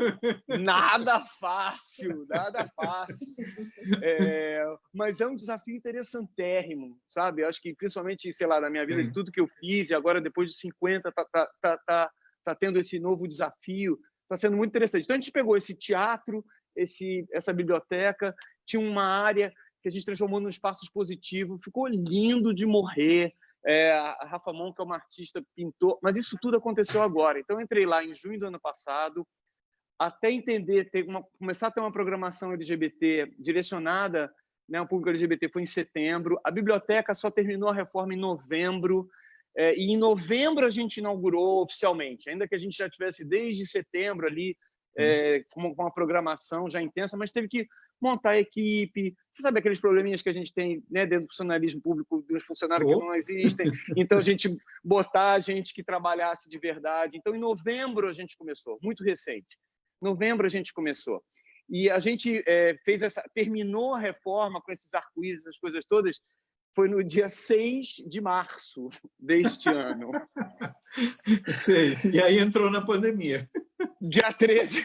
Nada fácil, nada fácil. Mas é um desafio interessantérrimo, sabe? Eu acho que, principalmente, sei lá, na minha vida, de tudo que eu fiz, e agora, depois de 50, tá tendo esse novo desafio, está sendo muito interessante. Então, a gente pegou esse teatro, essa biblioteca, tinha uma área que a gente transformou num espaço expositivo, ficou lindo de morrer. A Rafa Mon, que é uma artista, pintou, mas isso tudo aconteceu agora. Então, eu entrei lá em junho do ano passado, até entender, começar a ter uma programação LGBT direcionada, né, ao público LGBT foi em setembro, a biblioteca só terminou a reforma em novembro, e em novembro a gente inaugurou oficialmente, ainda que a gente já tivesse desde setembro ali, com uma programação já intensa, mas teve que montar a equipe. Você sabe aqueles probleminhas que a gente tem, né, dentro do funcionalismo público, dos funcionários que não existem. Então, a gente botar gente que trabalhasse de verdade. Então, em novembro a gente começou, muito recente. Novembro a gente começou. E a gente terminou a reforma com esses arco-íris, essas coisas todas, foi no dia 6 de março deste ano. Sei. E aí entrou na pandemia. Dia 13,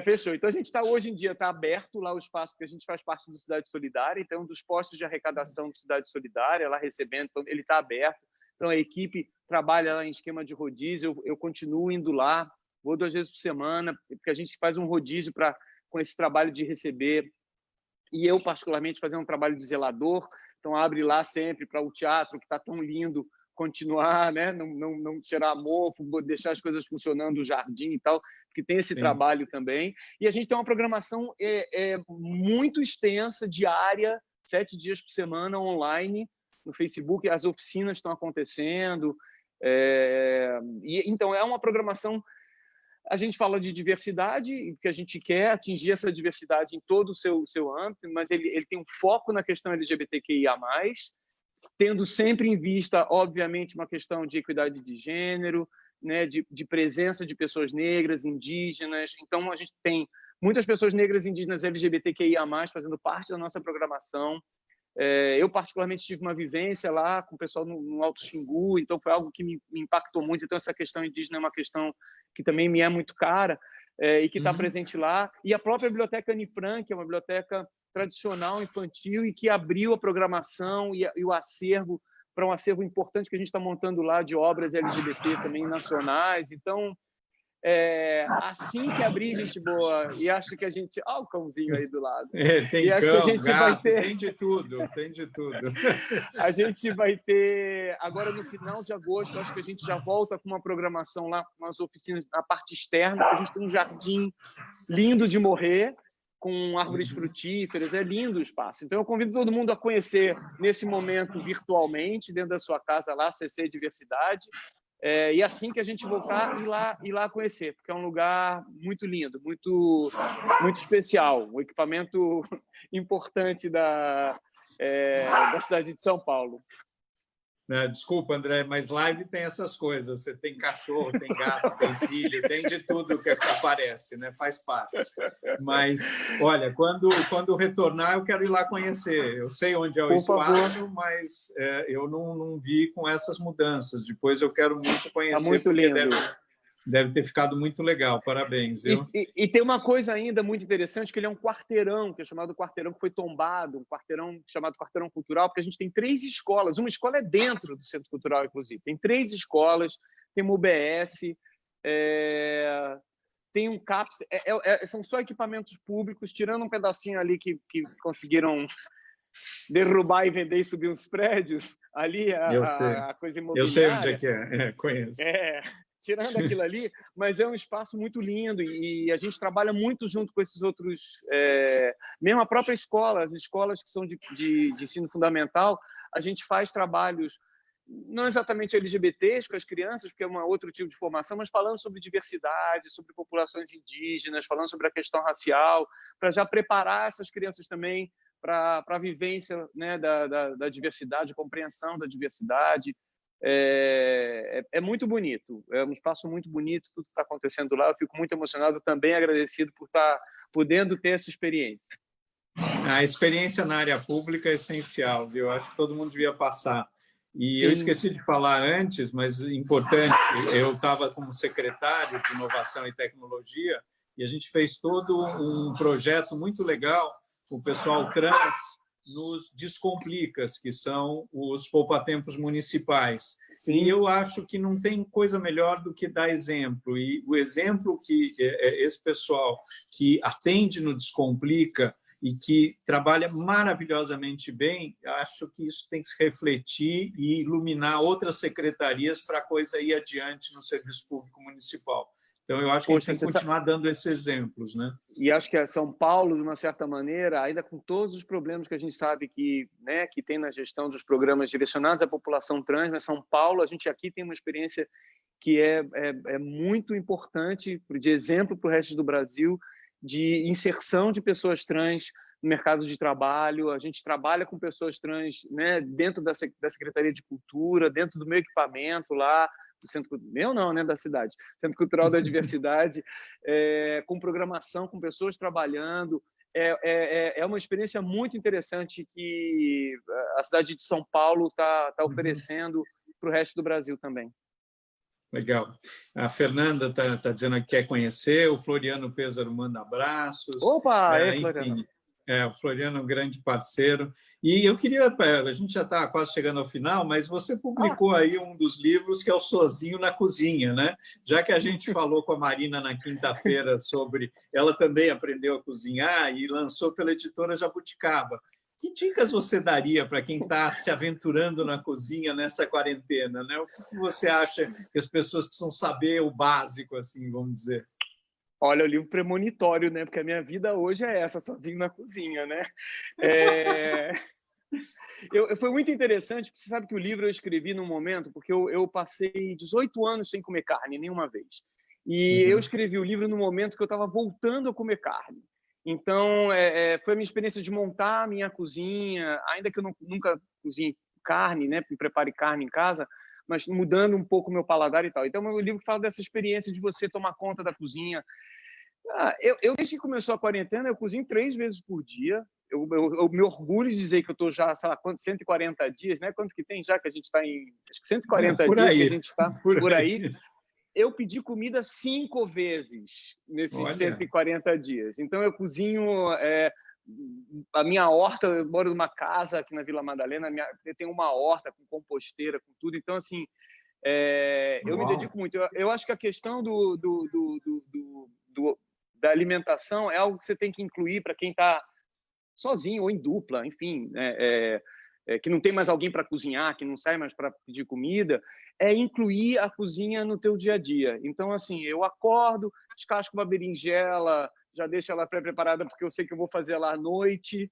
fechou. Então, a gente hoje em dia está aberto lá o espaço, porque a gente faz parte do Cidade Solidária, então, um dos postos de arrecadação do Cidade Solidária, lá recebendo, então, ele está aberto. Então, a equipe trabalha lá em esquema de rodízio, eu continuo indo lá, vou 2 vezes por semana, porque a gente faz um rodízio com esse trabalho de receber, e eu, particularmente, fazer um trabalho de zelador, então abre lá sempre para o teatro, que está tão lindo, continuar, né? Não tirar mofo, deixar as coisas funcionando, o jardim e tal, porque tem esse trabalho também. E a gente tem uma programação muito extensa, diária, 7 dias por semana, online, no Facebook, as oficinas estão acontecendo. Então, é uma programação... A gente fala de diversidade, porque a gente quer atingir essa diversidade em todo o seu âmbito, mas ele tem um foco na questão LGBTQIA+, tendo sempre em vista, obviamente, uma questão de equidade de gênero, né, de presença de pessoas negras, indígenas. Então, a gente tem muitas pessoas negras, indígenas, LGBTQIA+, fazendo parte da nossa programação. Eu, particularmente, tive uma vivência lá com o pessoal no Alto Xingu, então foi algo que me impactou muito. Então, essa questão indígena é uma questão que também me é muito cara e que está presente lá. E a própria Biblioteca Anne Frank, é uma biblioteca tradicional, infantil, e que abriu a programação e o acervo para um acervo importante que a gente está montando lá de obras LGBT também nacionais. Então, assim que abrir, gente boa, e acho que a gente... Olha o cãozinho aí do lado. Tem e acho cão, que a gente gato, vai ter... tem de tudo, tem de tudo. A gente vai ter, agora no final de agosto, acho que a gente já volta com uma programação lá, umas oficinas na parte externa, a gente tem um jardim lindo de morrer, com árvores frutíferas, é lindo o espaço. Então, eu convido todo mundo a conhecer nesse momento virtualmente, dentro da sua casa lá, CC Diversidade, e assim que a gente voltar, ir lá conhecer, porque é um lugar muito lindo, muito, muito especial, um equipamento importante da cidade de São Paulo. Desculpa, André, mas live tem essas coisas. Você tem cachorro, tem gato, tem filho, tem de tudo que aparece, né? Faz parte. Mas, olha, quando retornar, eu quero ir lá conhecer. Eu sei onde é o espaço, mas eu não vi com essas mudanças. Depois eu quero muito conhecer. Está muito lindo. Deve ter ficado muito legal. Parabéns, viu? E tem uma coisa ainda muito interessante, que ele é um quarteirão, que é chamado quarteirão, que foi tombado, um quarteirão chamado quarteirão cultural, porque a gente tem 3 escolas. Uma escola é dentro do Centro Cultural, inclusive. Tem 3 escolas, tem uma UBS, tem um CAPS. São só equipamentos públicos, tirando um pedacinho ali que conseguiram derrubar e vender e subir uns prédios. Ali a coisa imobiliária. Eu sei onde é que é, conheço. Tirando aquilo ali, mas é um espaço muito lindo e a gente trabalha muito junto com esses outros, mesmo a própria escola, as escolas que são de ensino fundamental, a gente faz trabalhos não exatamente LGBTs com as crianças, porque é um outro tipo de formação, mas falando sobre diversidade, sobre populações indígenas, falando sobre a questão racial, para já preparar essas crianças também para a vivência, né, da diversidade, compreensão da diversidade. É muito bonito, é um espaço muito bonito, tudo que está acontecendo lá. Eu fico muito emocionado, também agradecido por estar podendo ter essa experiência. A experiência na área pública é essencial, viu? Eu acho que todo mundo devia passar. E Sim. Eu esqueci de falar antes, mas importante, eu estava como secretário de Inovação e Tecnologia e a gente fez todo um projeto muito legal com o pessoal trans nos Descomplicas, que são os poupatempos municipais. Sim. E eu acho que não tem coisa melhor do que dar exemplo. E o exemplo que esse pessoal que atende no Descomplica e que trabalha maravilhosamente bem, acho que isso tem que se refletir e iluminar outras secretarias para a coisa ir adiante no serviço público municipal. Então, eu acho que a gente tem que continuar dando esses exemplos, né? E acho que São Paulo, de uma certa maneira, ainda com todos os problemas que a gente sabe que tem na gestão dos programas direcionados à população trans, mas São Paulo, a gente aqui tem uma experiência que é muito importante, de exemplo para o resto do Brasil, de inserção de pessoas trans no mercado de trabalho. A gente trabalha com pessoas trans, né, dentro da Secretaria de Cultura, dentro do meu equipamento lá, do Centro meu não, né, da cidade, Centro Cultural da Diversidade, com programação, com pessoas trabalhando. É uma experiência muito interessante que a cidade de São Paulo está oferecendo para o resto do Brasil também. Legal. A Fernanda está dizendo que quer conhecer, o Floriano Pêsaro manda abraços. Opa! Enfim, o Floriano é um grande parceiro. E eu queria, a gente já está quase chegando ao final, mas você publicou aí um dos livros que é o Sozinho na Cozinha, né? Já que a gente falou com a Marina na quinta-feira sobre... Ela também aprendeu a cozinhar e lançou pela editora Jabuticaba. Que dicas você daria para quem está se aventurando na cozinha nessa quarentena, né? O que você acha que as pessoas precisam saber, o básico, assim, vamos dizer? Olha, o livro premonitório, né? Porque a minha vida hoje é essa, sozinho na cozinha, né? Foi muito interessante, porque você sabe que o livro eu escrevi num momento, porque eu passei 18 anos sem comer carne, nenhuma vez. E eu escrevi o livro no momento que eu estava voltando a comer carne. Então, foi a minha experiência de montar a minha cozinha, ainda que eu nunca cozinhe carne, né? Prepare carne em casa, mas mudando um pouco o meu paladar e tal. Então, o livro fala dessa experiência de você tomar conta da cozinha. Desde que começou a quarentena, eu cozinho 3 vezes por dia. Eu me orgulho de dizer que eu estou já, sei lá, 140 dias, né? Quanto que tem já que a gente está em... Acho que 140 dias que a gente está por aí. Eu pedi comida 5 vezes nesses 140 dias. Então, eu cozinho... a minha horta, eu moro numa casa aqui na Vila Madalena, eu tenho uma horta com composteira, com tudo. Então, assim, eu me dedico muito. Eu acho que a questão da alimentação é algo que você tem que incluir para quem está sozinho ou em dupla, enfim. que não tem mais alguém para cozinhar, que não sai mais para pedir comida, é incluir a cozinha no teu dia a dia. Então, assim, eu acordo, descasco uma berinjela, já deixo ela pré-preparada porque eu sei que eu vou fazer ela à noite.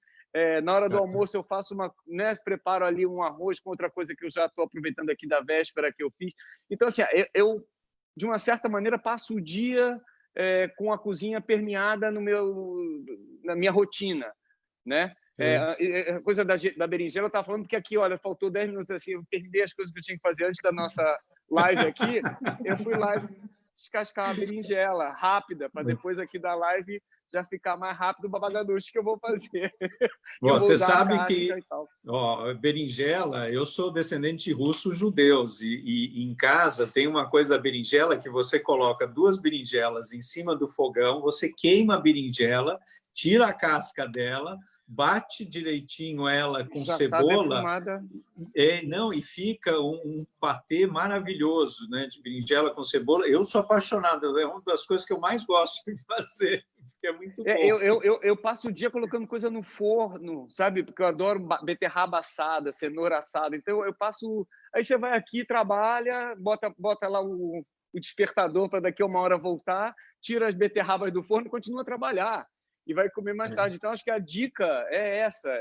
Na hora do almoço eu faço preparo ali um arroz com outra coisa que eu já estou aproveitando aqui da véspera que eu fiz. Então, assim, eu de uma certa maneira passo o dia com a cozinha permeada na minha rotina, né? A coisa da berinjela, eu estava falando porque aqui, olha, faltou 10 minutos assim, eu terminei as coisas que eu tinha que fazer antes da nossa live aqui, eu fui lá descascar a berinjela rápida, para depois aqui da live já ficar mais rápido o babagaduche que eu vou fazer. Você sabe que, berinjela, eu sou descendente de russos judeus e em casa tem uma coisa da berinjela que você coloca 2 berinjelas em cima do fogão, você queima a berinjela, tira a casca dela, bate direitinho ela com já cebola, tá e fica um patê maravilhoso, né, de berinjela com cebola. Eu sou apaixonado, é uma das coisas que eu mais gosto de fazer, porque é muito bom. Eu passo o dia colocando coisa no forno, sabe? Porque eu adoro beterraba assada, cenoura assada. Então eu passo. Aí você vai aqui, trabalha, bota lá o despertador para daqui a 1 hora voltar, tira as beterrabas do forno e continua a trabalhar. E vai comer mais tarde. Então, acho que a dica é essa.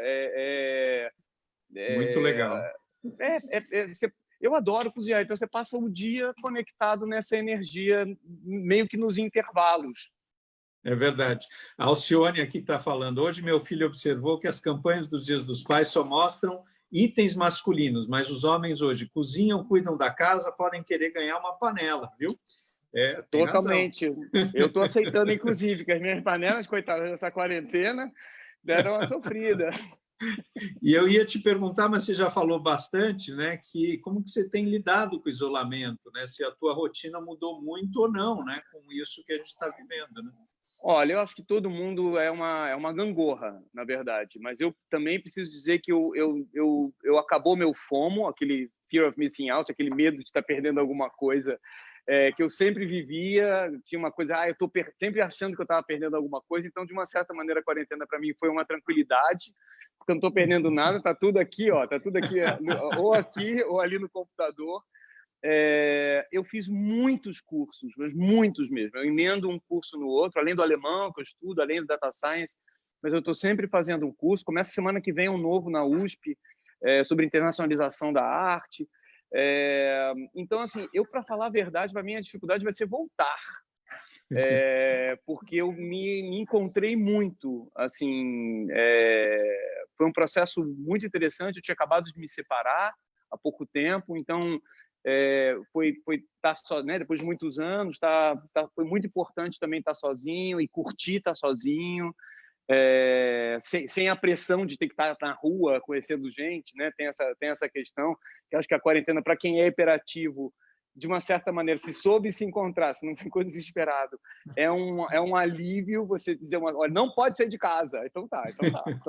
Muito legal. Eu adoro cozinhar. Então, você passa o dia conectado nessa energia, meio que nos intervalos. É verdade. A Alcione aqui está falando. Hoje, meu filho observou que as campanhas dos Dias dos Pais só mostram itens masculinos, mas os homens hoje cozinham, cuidam da casa, podem querer ganhar uma panela, viu? Totalmente. Eu estou aceitando, inclusive, que as minhas panelas, coitadas, nessa quarentena, deram uma sofrida. E eu ia te perguntar, mas você já falou bastante, né? Que como que você tem lidado com o isolamento, né? Se a tua rotina mudou muito ou não, né? Com isso que a gente está vivendo, né? Olha, eu acho que todo mundo é uma gangorra, na verdade. Mas eu também preciso dizer que eu acabou meu FOMO, aquele fear of missing out, aquele medo de estar perdendo alguma coisa. Que eu sempre vivia, tinha uma coisa, eu estou sempre achando que eu estava perdendo alguma coisa, então, de uma certa maneira, a quarentena para mim foi uma tranquilidade, porque eu não estou perdendo nada, está tudo aqui, ou aqui ou ali no computador. Eu fiz muitos cursos, mas muitos mesmo, eu emendo um curso no outro, além do alemão que eu estudo, além do data science, mas eu estou sempre fazendo um curso, começa semana que vem um novo na USP, sobre internacionalização da arte. Então, assim, para falar a verdade, para mim a dificuldade vai ser voltar, porque eu me encontrei muito, assim, foi um processo muito interessante. Eu tinha acabado de me separar há pouco tempo, então foi estar só, né? Depois de muitos anos, foi muito importante também estar sozinho e curtir estar sozinho. Sem a pressão de ter que estar na rua conhecendo gente, né? Tem essa questão que acho que a quarentena, para quem é hiperativo, de uma certa maneira, se soube se encontrar, se não ficou desesperado, é um alívio você dizer olha, não pode sair de casa, então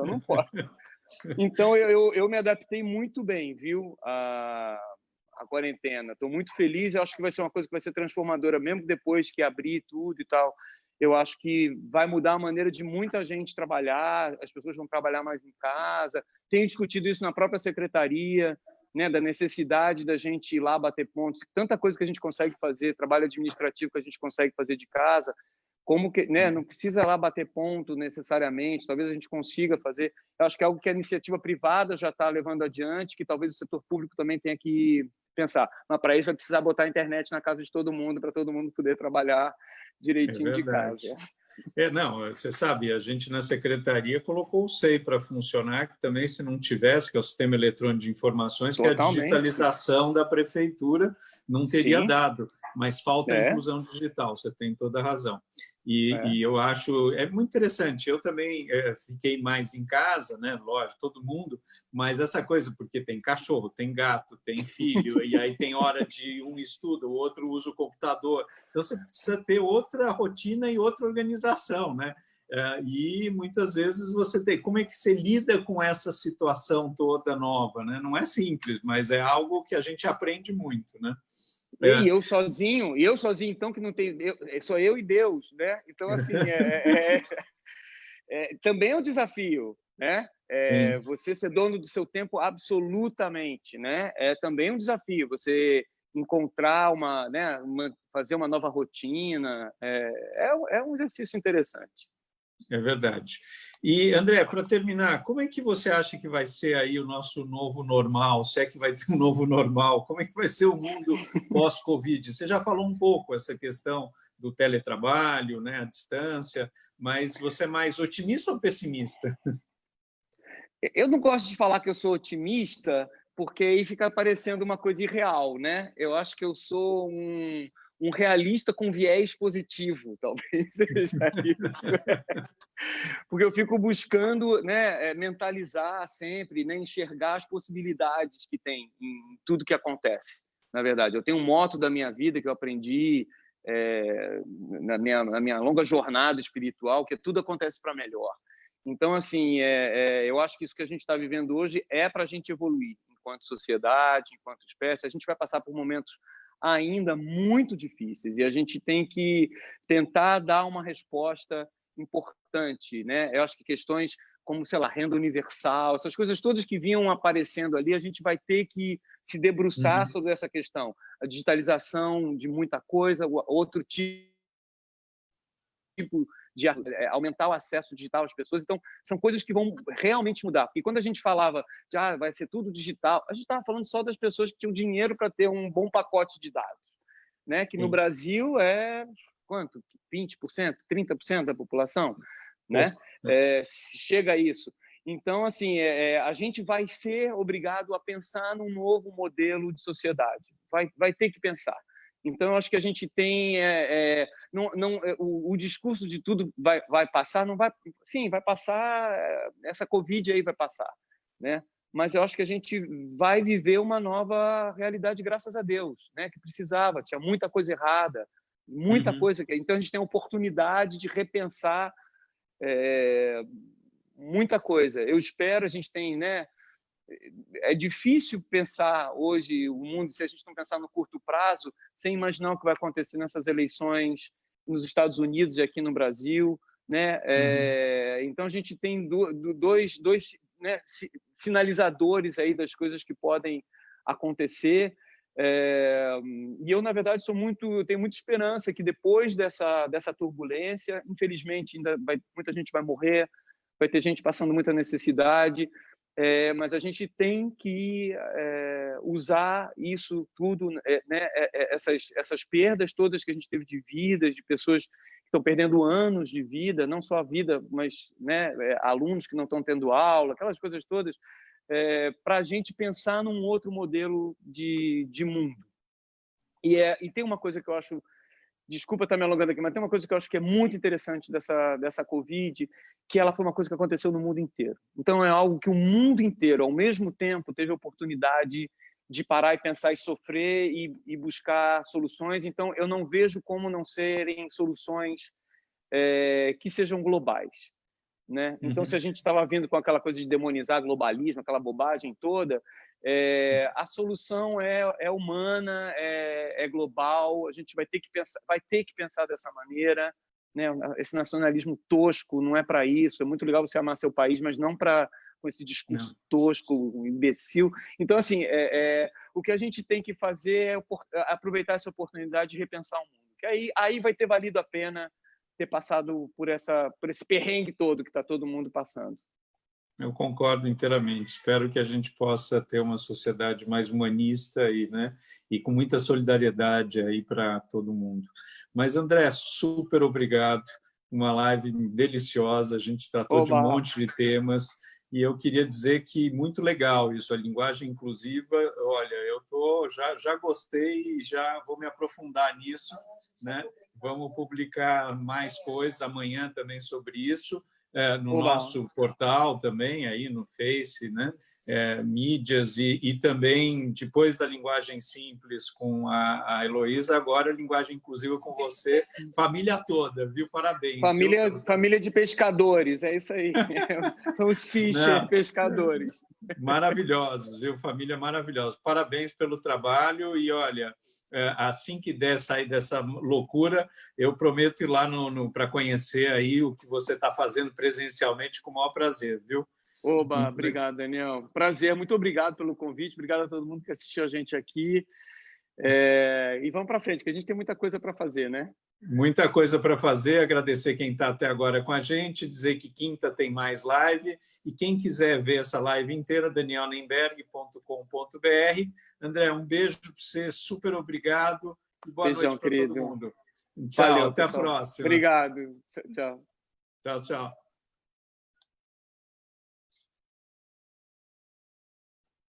não pode. Então eu me adaptei muito bem, viu, a quarentena. Estou muito feliz, eu acho que vai ser uma coisa que vai ser transformadora, mesmo depois que abrir tudo e tal. Eu acho que vai mudar a maneira de muita gente trabalhar, as pessoas vão trabalhar mais em casa. Tenho discutido isso na própria secretaria, né, da necessidade da gente ir lá bater pontos. Tanta coisa que a gente consegue fazer, trabalho administrativo que a gente consegue fazer de casa, como que, né, não precisa lá bater ponto necessariamente, talvez a gente consiga fazer. Eu acho que é algo que a iniciativa privada já está levando adiante, que talvez o setor público também tenha que pensar. Mas para isso vai precisar botar a internet na casa de todo mundo, para todo mundo poder trabalhar direitinho de casa. Não, você sabe, a gente na secretaria colocou o SEI para funcionar, que também, se não tivesse, que é o Sistema Eletrônico de Informações, que é a digitalização da prefeitura, não teria dado, mas falta a inclusão digital, você tem toda a razão. E eu acho muito interessante. Eu também fiquei mais em casa, né? Lógico, todo mundo, mas essa coisa, porque tem cachorro, tem gato, tem filho, e aí tem hora de um estuda, o outro usa o computador. Então, você precisa ter outra rotina e outra organização, né? E muitas vezes você tem... Como é que você lida com essa situação toda nova, né? Não é simples, mas é algo que a gente aprende muito, né? E eu sozinho, então, que não tem... sou eu e Deus, né? Então, assim, também é um desafio, né? Sim. Você ser dono do seu tempo absolutamente, né? É também um desafio. Você encontrar fazer uma nova rotina, é um exercício interessante. É verdade. E, André, para terminar, como é que você acha que vai ser aí o nosso novo normal? Se é que vai ter um novo normal? Como é que vai ser o mundo pós-Covid? Você já falou um pouco essa questão do teletrabalho, né, a distância, mas você é mais otimista ou pessimista? Eu não gosto de falar que eu sou otimista, porque aí fica parecendo uma coisa irreal, né? Eu acho que eu sou um realista com viés positivo, talvez seja isso. Porque eu fico buscando, né, mentalizar sempre, né, enxergar as possibilidades que tem em tudo que acontece. Na verdade, eu tenho um moto da minha vida que eu aprendi na minha longa jornada espiritual, que tudo acontece para melhor. Então, assim, eu acho que isso que a gente está vivendo hoje é para a gente evoluir enquanto sociedade, enquanto espécie. A gente vai passar por momentos ainda muito difíceis e a gente tem que tentar dar uma resposta importante, né? Eu acho que questões como, sei lá, renda universal, essas coisas todas que vinham aparecendo ali, a gente vai ter que se debruçar Uhum. sobre essa questão. A digitalização de muita coisa, outro tipo de aumentar o acesso digital às pessoas. Então, são coisas que vão realmente mudar. Porque quando a gente falava de vai ser tudo digital, a gente estava falando só das pessoas que tinham dinheiro para ter um bom pacote de dados, né? Que no Sim. Brasil é quanto? 20%, 30% da população, né? Pouco, né? Chega a isso. Então, assim, a gente vai ser obrigado a pensar num novo modelo de sociedade. Vai ter que pensar. Então, eu acho que a gente tem o discurso de tudo vai passar, não vai, sim, vai passar, essa Covid aí vai passar, né? Mas eu acho que a gente vai viver uma nova realidade, graças a Deus, né? Que precisava, tinha muita coisa errada, muita Uhum. coisa. Então, a gente tem a oportunidade de repensar muita coisa. Eu espero, a gente tem, né? É difícil pensar hoje o mundo, se a gente não pensar no curto prazo, sem imaginar o que vai acontecer nessas eleições nos Estados Unidos e aqui no Brasil, né? Uhum. Então a gente tem dois né, sinalizadores aí das coisas que podem acontecer. E eu, na verdade, eu tenho muita esperança que depois dessa turbulência, infelizmente, muita gente vai morrer, vai ter gente passando muita necessidade, mas a gente tem que usar isso tudo, né, essas perdas todas que a gente teve de vidas, de pessoas que estão perdendo anos de vida, não só a vida, mas, né, alunos que não estão tendo aula, aquelas coisas todas, para a gente pensar num outro modelo de mundo. E tem uma coisa que eu acho, desculpa estar me alongando aqui, mas tem uma coisa que eu acho que é muito interessante dessa Covid, que ela foi uma coisa que aconteceu no mundo inteiro. Então, é algo que o mundo inteiro, ao mesmo tempo, teve a oportunidade de parar e pensar e sofrer e buscar soluções. Então, eu não vejo como não serem soluções que sejam globais, né? Então, se Uhum. a gente estava vindo com aquela coisa de demonizar globalismo, aquela bobagem toda, a solução é humana, é global. A gente vai ter que pensar dessa maneira, né? Esse nacionalismo tosco não é para isso. É muito legal você amar seu país, mas não para com esse discurso Não. tosco, imbecil. Então, assim, o que a gente tem que fazer é aproveitar essa oportunidade de repensar o mundo. Que aí vai ter valido a pena ter passado por esse perrengue todo que está todo mundo passando. Eu concordo inteiramente. Espero que a gente possa ter uma sociedade mais humanista né, e com muita solidariedade aí para todo mundo. Mas, André, super obrigado. Uma live deliciosa. A gente tratou de um Oba! monte de temas e eu queria dizer que muito legal isso, a linguagem inclusiva. Olha, já gostei e já vou me aprofundar nisso, né? Vamos publicar mais coisas amanhã também sobre isso. No Oba! nosso portal também, aí no Face, né? Mídias e também, depois da linguagem simples com a Heloísa, agora a linguagem inclusiva com você, família toda, viu? Parabéns, viu? Família de pescadores, é isso aí. São os Fischer Não, pescadores. maravilhosos, viu? Família maravilhosa. Parabéns pelo trabalho e, olha, assim que sair dessa loucura, eu prometo ir lá para conhecer aí o que você está fazendo presencialmente com o maior prazer, viu? Oba, Muito legal. obrigado, Daniel. Prazer, muito obrigado pelo convite, obrigado a todo mundo que assistiu a gente aqui. E vamos para frente, que a gente tem muita coisa para fazer, né? Muita coisa para fazer, agradecer quem está até agora com a gente, dizer que quinta tem mais live, e quem quiser ver essa live inteira, danielnemberg.com.br. André, um beijo para você, super obrigado, e boa Beijão, noite para todo querido. mundo. Tchau, Valeu, até a pessoal. próxima. Obrigado. Tchau, tchau. Tchau, tchau.